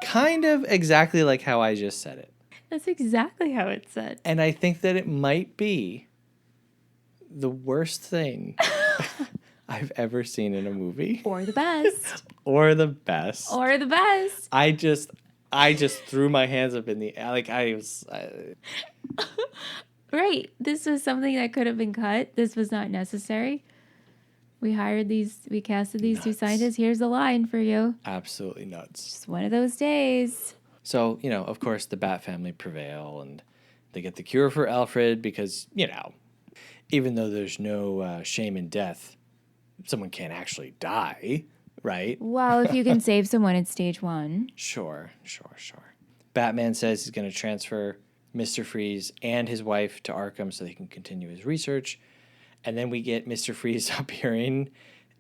Kind of exactly like how I just said it. That's exactly how it said. And I think that it might be the worst thing I've ever seen in a movie. Or the best. Or the best. Or the best. I just threw my hands up in the air. Like Right. This was something that could have been cut. This was not necessary. We casted these 2 scientists. Here's the line for you. absolutely nuts. Just one of those days. So, of course, the Bat family prevail, and they get the cure for Alfred because, even though there's no shame in death, someone can't actually die, right? Well, if you can save someone at stage 1. Sure. Batman says he's going to transfer Mr. Freeze and his wife to Arkham so they can continue his research. And then we get Mr. Freeze appearing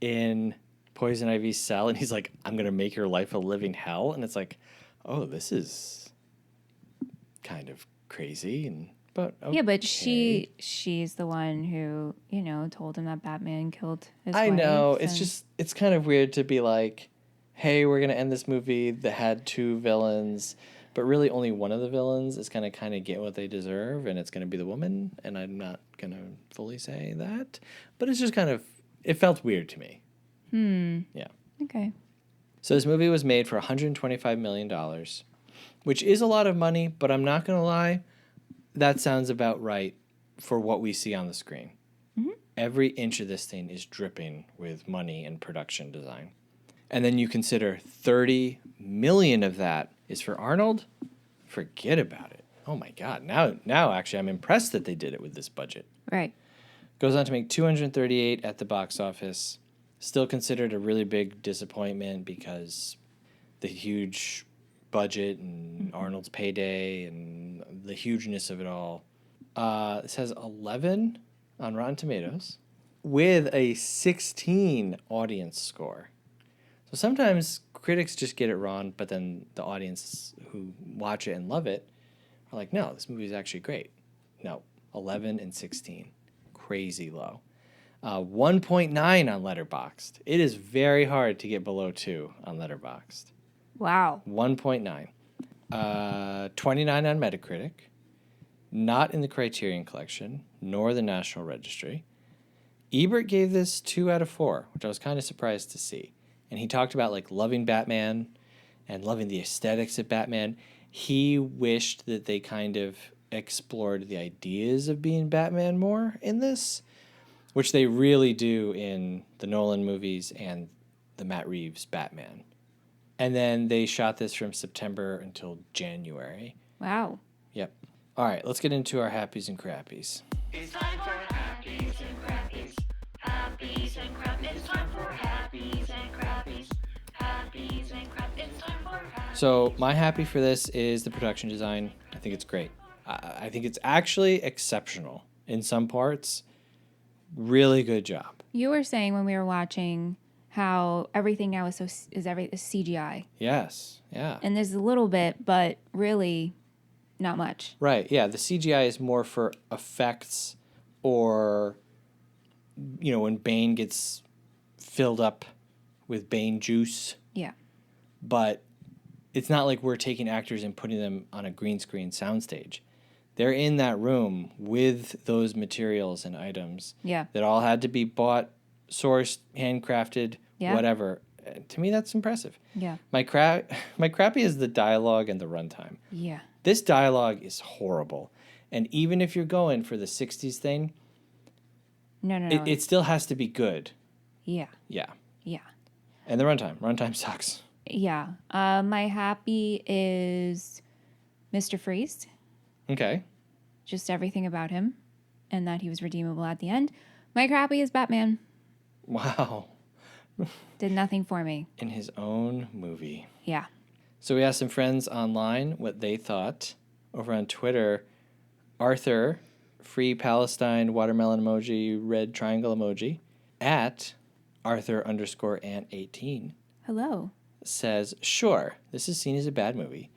in Poison Ivy's cell, and he's like, "I'm going to make your life a living hell." And it's like, oh, this is kind of crazy. But okay. Yeah, but she's the one who, told him that Batman killed his I wife. know. It's kind of weird to be like, hey, we're going to end this movie that had 2 villains, but really only one of the villains is going to kind of get what they deserve, and it's going to be the woman, and I'm not going to fully say that. But it's just it felt weird to me. Yeah. Okay. So this movie was made for $125 million, which is a lot of money, but I'm not going to lie, that sounds about right for what we see on the screen. Every inch of this thing is dripping with money and production design. And then you consider 30 million of that is for Arnold, forget about it. Oh my God. Now actually I'm impressed that they did it with this budget. Right. Goes on to make 238 at the box office. Still considered a really big disappointment because the huge budget and Arnold's payday and the hugeness of it all. This has 11 on Rotten Tomatoes with a 16 audience score. So sometimes critics just get it wrong, but then the audience who watch it and love it are like, no, this movie is actually great. No, 11 and 16. Crazy low. 1.9 on Letterboxd. It is very hard to get below 2 on Letterboxd. Wow. 1.9. 29 on Metacritic. Not in the Criterion Collection, nor the National Registry. Ebert gave this 2 out of 4, which I was kind of surprised to see. And he talked about like loving Batman and loving the aesthetics of Batman. He wished that they kind of explored the ideas of being Batman more in this, which they really do in the Nolan movies and the Matt Reeves Batman. And then they shot this from September until January. Wow. Yep. All right, let's get into our happies and crappies. It's time for happies and crappies. Happies and crappies. It's time for happies and crappies. Happies and crappies. It's time for happies. So my happy for this is the production design. I think it's great. I think it's actually exceptional in some parts. Really good job. You were saying when we were watching how everything now is CGI. Yes. Yeah. And there's a little bit, but really not much. Right. Yeah. The CGI is more for effects, or, you know, when Bane gets filled up with Bane juice. Yeah. But it's not like we're taking actors and putting them on a green screen soundstage. They're in that room with those materials and items. Yeah. That all had to be bought, sourced, handcrafted, Yeah. whatever. To me, that's impressive. Yeah. My crappy is the dialogue and the runtime. Yeah. This dialogue is horrible. And even if you're going for the 60s thing, No. it still has to be good. Yeah. Yeah. Yeah. And the runtime sucks. Yeah. My happy is Mr. Freeze. Okay. Just everything about him and that he was redeemable at the end. My crappy is Batman. Wow. Did nothing for me. In his own movie. Yeah. So we asked some friends online what they thought. Over on Twitter, Arthur, Free Palestine, watermelon emoji, red triangle emoji, at Arthur_Ant18 Hello. says, sure, this is seen as a bad movie,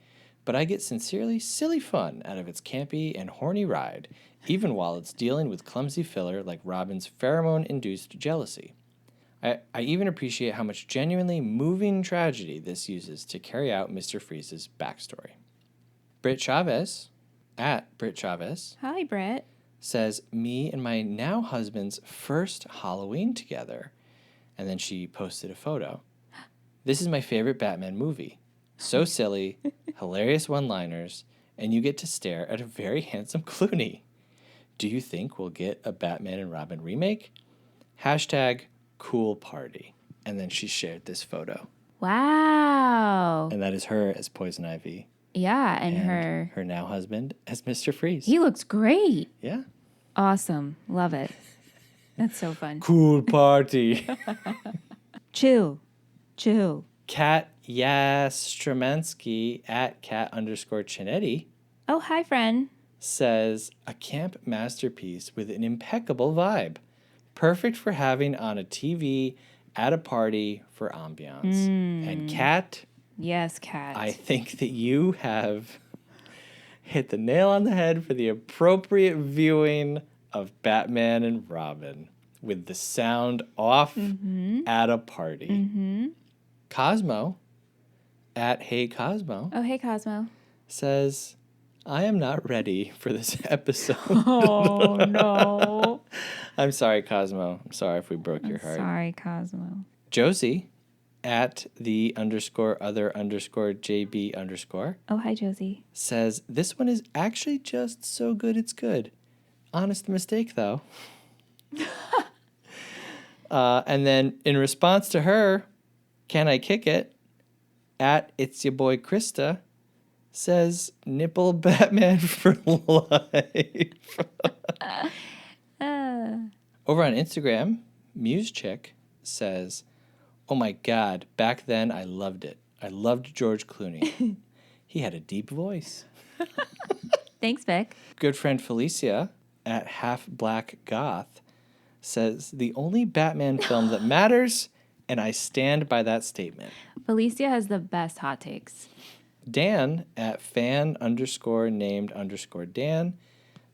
but I get sincerely silly fun out of its campy and horny ride, even while it's dealing with clumsy filler like Robin's pheromone-induced jealousy. I even appreciate how much genuinely moving tragedy this uses to carry out Mr. Freeze's backstory. Britt Chavez, at Britt Chavez, Hi, Brett. says, me and my now husband's first Halloween together. And then she posted a photo. This is my favorite Batman movie. So silly, hilarious one-liners, and you get to stare at a very handsome Clooney. Do you think we'll get a Batman and Robin remake? Hashtag cool party. And then she shared this photo. Wow. And that is her as Poison Ivy. Yeah, and Her now husband as Mr. Freeze. he looks great. Yeah. Awesome. Love it. That's so fun. Cool party. Chill. Kat Yastramansky at Kat_Chinetti Oh, hi, friend. says, a camp masterpiece with an impeccable vibe. Perfect for having on a TV at a party for ambiance. And Kat, Yes, Kat. I think that you have hit the nail on the head for the appropriate viewing of Batman and Robin with the sound off at a party. Cosmo, at Hey Cosmo, Oh, hey, Cosmo. says, I am not ready for this episode. Oh, no. I'm sorry, Cosmo. I'm sorry if we broke your heart. Sorry, Cosmo. Josie, at the_other_JB_, Oh, hi, Josie. says, this one is actually just so good it's good. Honest mistake, though. And then in response to her, can I kick it? At It's Your Boy Krista says, nipple Batman for life. Over on Instagram, Muse Chick says, oh my God, back then I loved it. I loved George Clooney. He had a deep voice. Thanks, Vic. Good friend Felicia at Half Black Goth says, the only Batman film that matters, and I stand by that statement. Felicia has the best hot takes. Dan at fan_named_Dan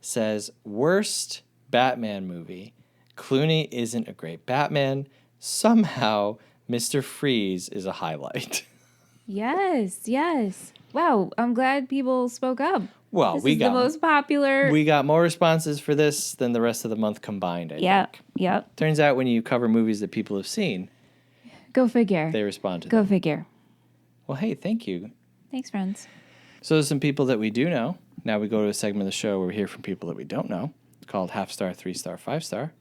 says, worst Batman movie. Clooney isn't a great Batman. Somehow, Mr. Freeze is a highlight. Yes. Wow, I'm glad people spoke up. Well, This is the most popular. We got more responses for this than the rest of the month combined, I think. Yep. Turns out when you cover movies that people have seen, Go figure. they respond to Go them. figure. Well, hey, thank you. Thanks, friends. So there's some people that we do know. Now we go to a segment of the show where we hear from people that we don't know. It's called Half Star, 3 Star, 5 Star.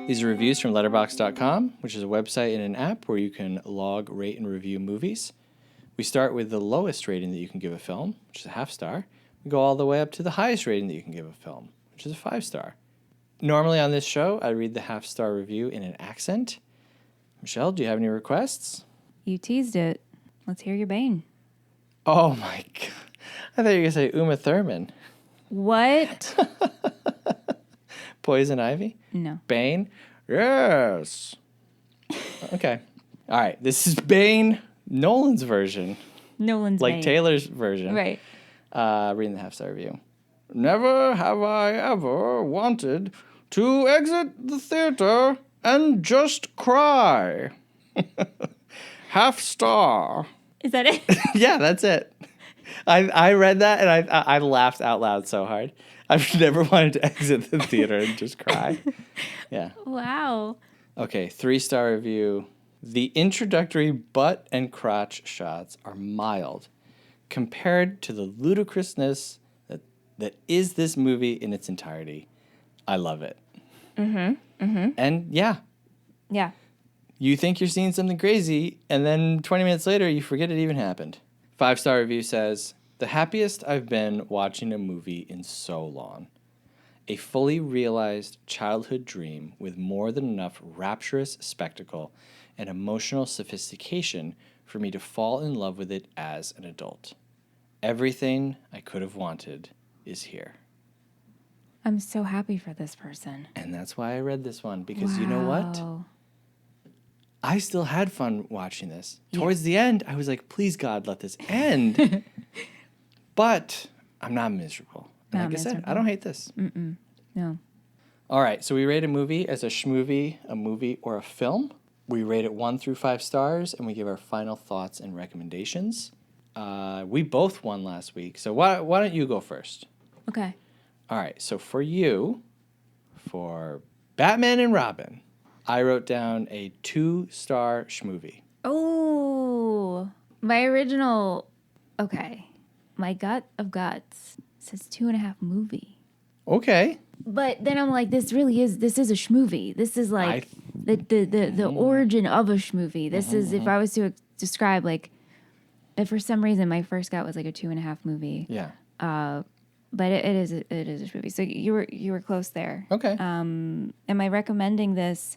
These are reviews from letterboxd.com, which is a website and an app where you can log, rate, and review movies. We start with the lowest rating that you can give a film, which is a half star. We go all the way up to the highest rating that you can give a film, which is a 5 star. Normally on this show, I read the half star review in an accent. Michelle, do you have any requests? You teased it. Let's hear your Bane. Oh my God. I thought you were going to say Uma Thurman. What? Poison Ivy? No. Bane? Yes. Okay. All right. This is Bane, Nolan's version. Nolan's Like Bane. Taylor's version. Right. Reading the half star review. Never have I ever wanted to exit the theater and just cry. Half star. Is that it? Yeah, that's it. I read that and I laughed out loud so hard. I've never wanted to exit the theater and just cry. Yeah. Wow. Okay, 3-star review. The introductory butt and crotch shots are mild compared to the ludicrousness that is this movie in its entirety. I love it. And yeah, Yeah. you think you're seeing something crazy, and then 20 minutes later, you forget it even happened. 5-star review says, the happiest I've been watching a movie in so long. A fully realized childhood dream with more than enough rapturous spectacle and emotional sophistication for me to fall in love with it as an adult. Everything I could have wanted is here. I'm so happy for this person. And that's why I read this one, because you know what? Wow. I still had fun watching this. Towards the end, I was like, please, God, let this end. But I'm not miserable. And Not like I said, miserable. I don't hate this. No. All right, so we rate a movie as a schmovie, a movie, or a film. We rate it 1 through 5 stars, and we give our final thoughts and recommendations. We both won last week, so why don't you go first? Okay. All right, so for you, for Batman and Robin, I wrote down a 2-star schmovie. Oh, my original. Okay. My gut of guts says 2.5 movie. Okay. But then I'm like, this is a schmovie. This is like the origin of a schmovie. This is, if I was to describe, like, if for some reason my first gut was like a 2.5 movie. Yeah. But it is a schmovie. So you were close there. Okay. Am I recommending this?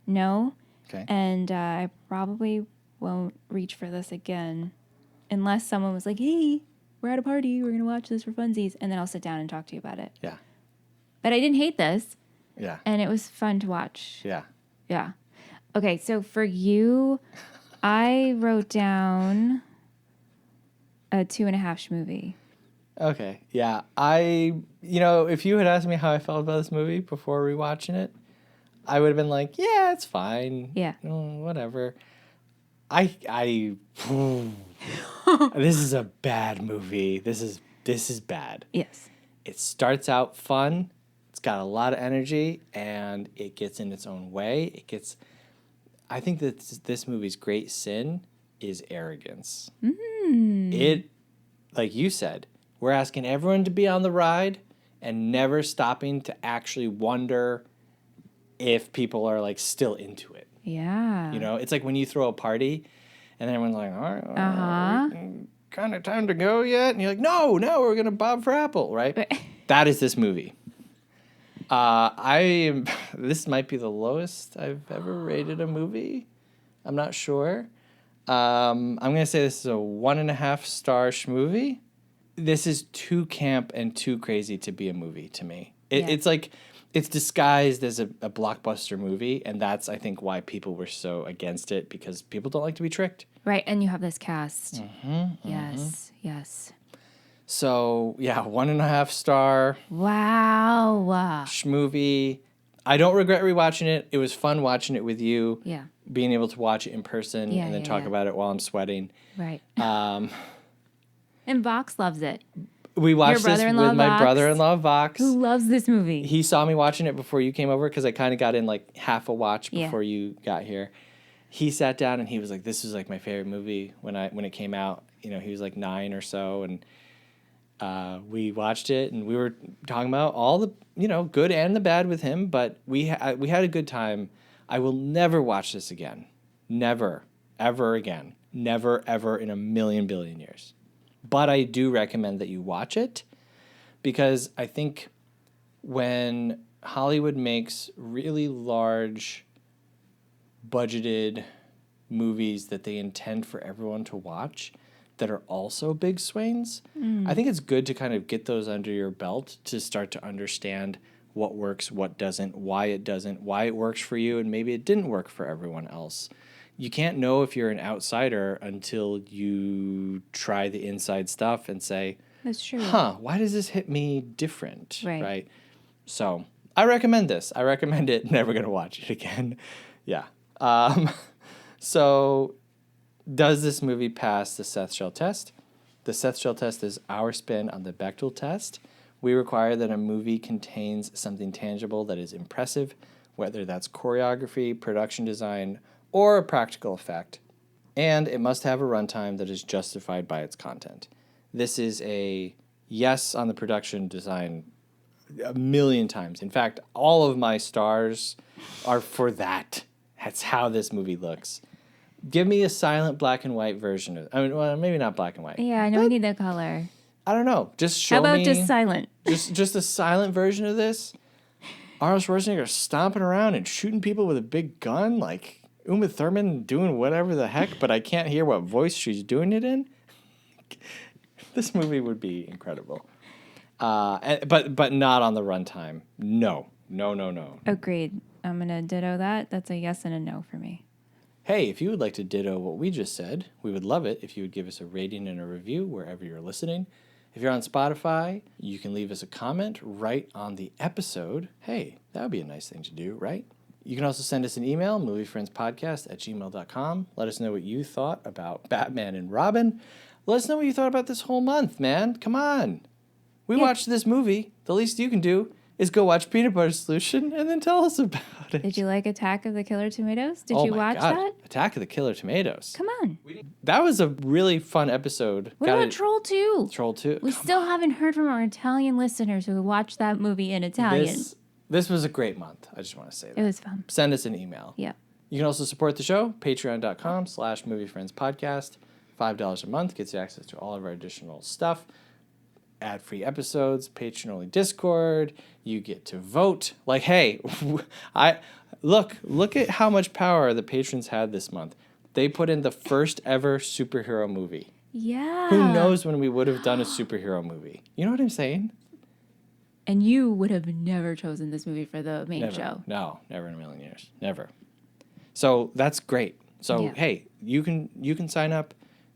No. Okay. And I probably won't reach for this again unless someone was like, hey, we're at a party. We're going to watch this for funsies. And then I'll sit down and talk to you about it. Yeah. But I didn't hate this. Yeah. And it was fun to watch. Yeah. Yeah. Okay. So for you, I wrote down a 2.5 schmovie. Okay. Yeah. If you had asked me how I felt about this movie before rewatching it, I would have been like, yeah, it's fine. Yeah. Whatever. This is a bad movie. This is bad. Yes. It starts out fun. It's got a lot of energy, and it gets in its own way. I think that this movie's great sin is arrogance. It, like you said, we're asking everyone to be on the ride and never stopping to actually wonder if people are like still into it. Yeah. You know, it's like when you throw a party and everyone's like, all right, kind of time to go yet? And you're like, no, we're going to bob for Apple, right? That is this movie. This might be the lowest I've ever rated a movie. I'm not sure. I'm going to say this is a 1.5 star schmovie. This is too camp and too crazy to be a movie to me. It's like, it's disguised as a blockbuster movie, and that's, I think, why people were so against it, because people don't like to be tricked. Right, and you have this cast. Yes. So, yeah, 1.5 star Wow. schmovie. I don't regret rewatching it. It was fun watching it with you. Yeah. being able to watch it in person and then talk about it while I'm sweating. Right. And Vox loves it. We watched this with my brother-in-law, Vox. Who loves this movie. He saw me watching it before you came over because I kind of got in like half a watch before you got here. He sat down and he was like, "This is like my favorite movie when it came out." You know, he was like 9 or so, and we watched it and we were talking about all the good and the bad with him. But we had a good time. I will never watch this again. Never, ever again. Never, ever in a million billion years. But I do recommend that you watch it because I think when Hollywood makes really large budgeted movies that they intend for everyone to watch that are also big swings, I think it's good to kind of get those under your belt to start to understand what works, what doesn't, why it works for you, and maybe it didn't work for everyone else. You can't know if you're an outsider until you try the inside stuff and say, that's true. Why does this hit me different? Right. So I recommend this. I recommend it. Never going to watch it again. Yeah. So does this movie pass the Seth Shell test? The Seth Shell test is our spin on the Bechdel test. We require that a movie contains something tangible that is impressive, whether that's choreography, production design, or a practical effect, and it must have a runtime that is justified by its content. This is a yes on the production design a million times. In fact, all of my stars are for that. That's how this movie looks. Give me a silent black and white version of it. I mean, well, maybe not black and white. Yeah, I know we need the color. I don't know. Just show me. How about just silent? Just a silent version of this. Arnold Schwarzenegger stomping around and shooting people with a big gun, like Uma Thurman doing whatever the heck, but I can't hear what voice she's doing it in. This movie would be incredible. But not on the runtime. No. Agreed. I'm going to ditto that. That's a yes and a no for me. Hey, if you would like to ditto what we just said, we would love it if you would give us a rating and a review wherever you're listening. If you're on Spotify, you can leave us a comment right on the episode. Hey, that would be a nice thing to do, right? You can also send us an email, moviefriendspodcast@gmail.com. Let us know what you thought about Batman and Robin. Let us know what you thought about this whole month, man. Come on. We watched this movie. The least you can do is go watch Peanut Butter Solution and then tell us about it. Did you like Attack of the Killer Tomatoes? Did you watch that? Attack of the Killer Tomatoes. Come on. That was a really fun episode. What about Troll 2? Troll 2. We still haven't heard from our Italian listeners who watched that movie in Italian. This was a great month. I just want to say that. It was fun. Send us an email. Yeah. You can also support the show, patreon.com/moviefriendspodcast. $5 a month gets you access to all of our additional stuff. Ad-free episodes, patron-only Discord. You get to vote. Like, hey, look at how much power the patrons had this month. They put in the first ever superhero movie. Yeah. Who knows when we would have done a superhero movie? You know what I'm saying? And you would have never chosen this movie for the main show. No, never in a million years. Never. So that's great. So, hey, you can sign up.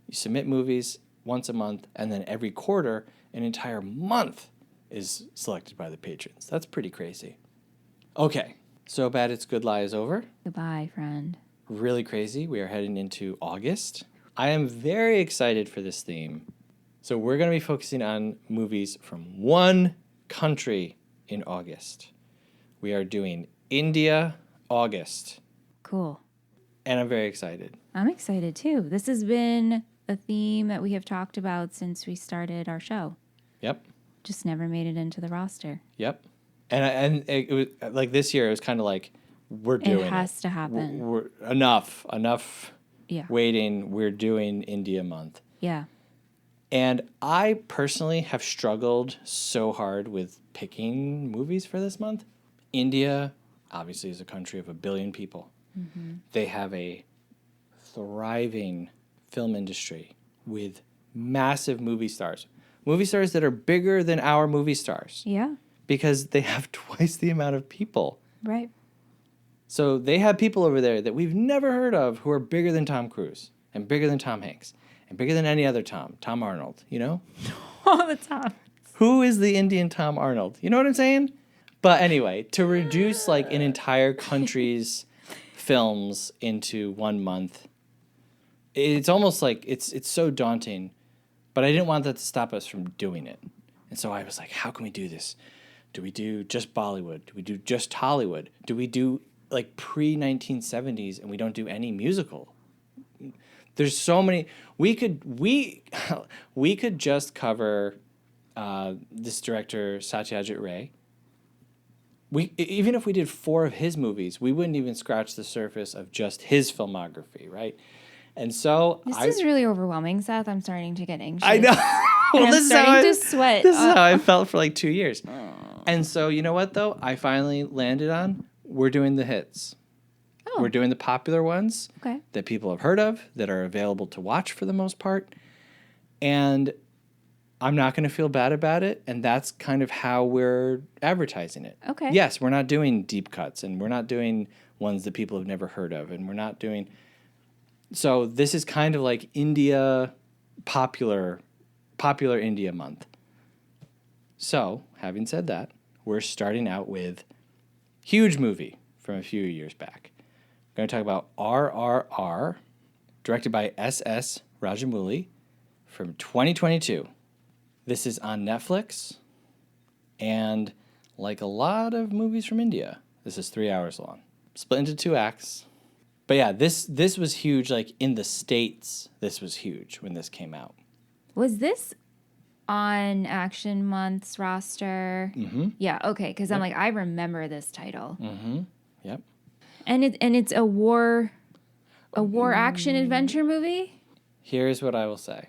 You submit movies once a month, and then every quarter, an entire month is selected by the patrons. That's pretty crazy. Okay, So Bad It's Good Lie is over. Goodbye, friend. Really crazy. We are heading into August. I am very excited for this theme. So we're going to be focusing on movies from one country in August. We are doing India, August. Cool. And I'm very excited. I'm excited too. This has been a theme that we have talked about since we started our show. Yep. Just never made it into the roster. Yep. And it was like this year, it was kind of like, we're doing it. It has to happen. We're enough yeah. waiting. We're doing India month. Yeah. And I personally have struggled so hard with picking movies for this month. India, obviously, is a country of 1 billion people. Mm-hmm. They have a thriving film industry with massive movie stars. Movie stars that are bigger than our movie stars. Yeah. Because they have twice the amount of people. Right. So they have people over there that we've never heard of who are bigger than Tom Cruise and bigger than Tom Hanks and bigger than any other Tom Arnold, you know? All the time. Who is the Indian Tom Arnold? You know what I'm saying? But anyway, to reduce like an entire country's films into 1 month. It's almost like it's so daunting, but I didn't want that to stop us from doing it. And so I was like, how can we do this? Do we do just Bollywood? Do we do just Hollywood? Do we do like pre-1970s and we don't do any musical? There's so many. We could just cover this director Satyajit Ray. Even if we did 4 of his movies, we wouldn't even scratch the surface of just his filmography, right? And so This is really overwhelming, Seth. I'm starting to get anxious. I know. Well, I'm starting to sweat. This is how I felt for like 2 years. And so you know what though? I finally landed on we're doing the hits. Oh. We're doing the popular ones that people have heard of, that are available to watch for the most part. And I'm not going to feel bad about it. And that's kind of how we're advertising it. Okay. Yes, we're not doing deep cuts and we're not doing ones that people have never heard of. And we're not doing... So this is kind of like India, popular India month. So, having said that, we're starting out with huge movie from a few years back. We're going to talk about RRR, directed by S.S. Rajamouli, from 2022. This is on Netflix, and like a lot of movies from India, this is 3 hours long. Split into 2 acts. But yeah, this was huge. Like in the States, this was huge when this came out. Was this on Action Month's roster? Mm-hmm. Yeah, okay, because I'm like, I remember this title. Mm-hmm. Yep. And it's a war action adventure movie? Here's what I will say.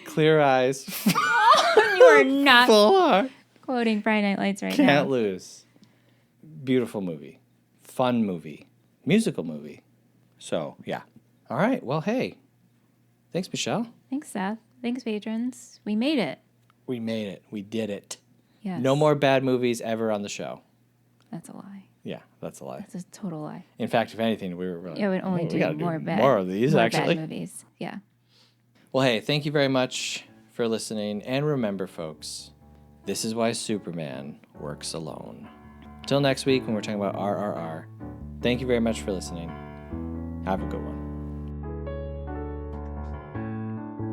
Clear eyes. You are not Full heart. quoting Friday Night Lights right now. Can't lose. Beautiful movie. Fun movie. Musical movie. So, yeah. All right. Well, hey. Thanks, Michelle. Thanks, Seth. Thanks, patrons. We made it. We made it. We did it. Yes. No more bad movies ever on the show. That's a lie. Yeah, that's a lie. That's a total lie. In fact, if anything, we were really... Yeah, we'd only we do gotta more bad. More of these, more actually. Bad movies. Yeah. Well, hey, thank you very much for listening. And remember, folks, this is why Superman works alone. Till next week when we're talking about RRR. Thank you very much for listening. Have a good one.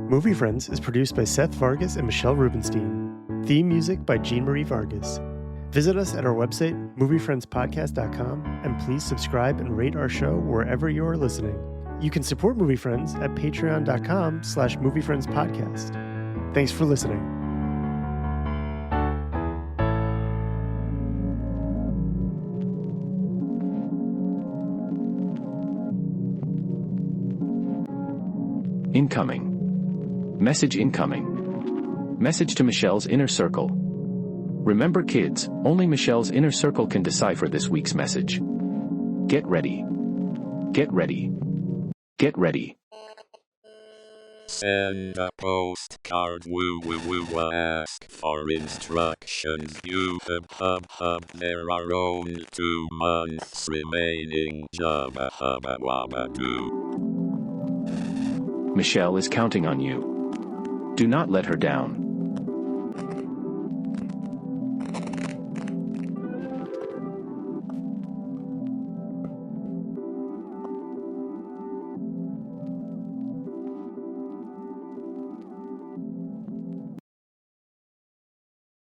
Movie Friends is produced by Seth Vargas and Michelle Rubenstein. Theme music by Jean Marie Vargas. Visit us at our website, moviefriendspodcast.com, and please subscribe and rate our show wherever you are listening. You can support Movie Friends at patreon.com/moviefriendspodcast. Thanks for listening. Incoming. Message incoming. Message to Michelle's inner circle. Remember, kids, only Michelle's inner circle can decipher this week's message. Get ready. Get ready. Get ready. Send a postcard, woo woo woo, ask for instructions, you hub, there are only 2 months remaining, jabba hubba wabba doo. Michelle is counting on you. Do not let her down.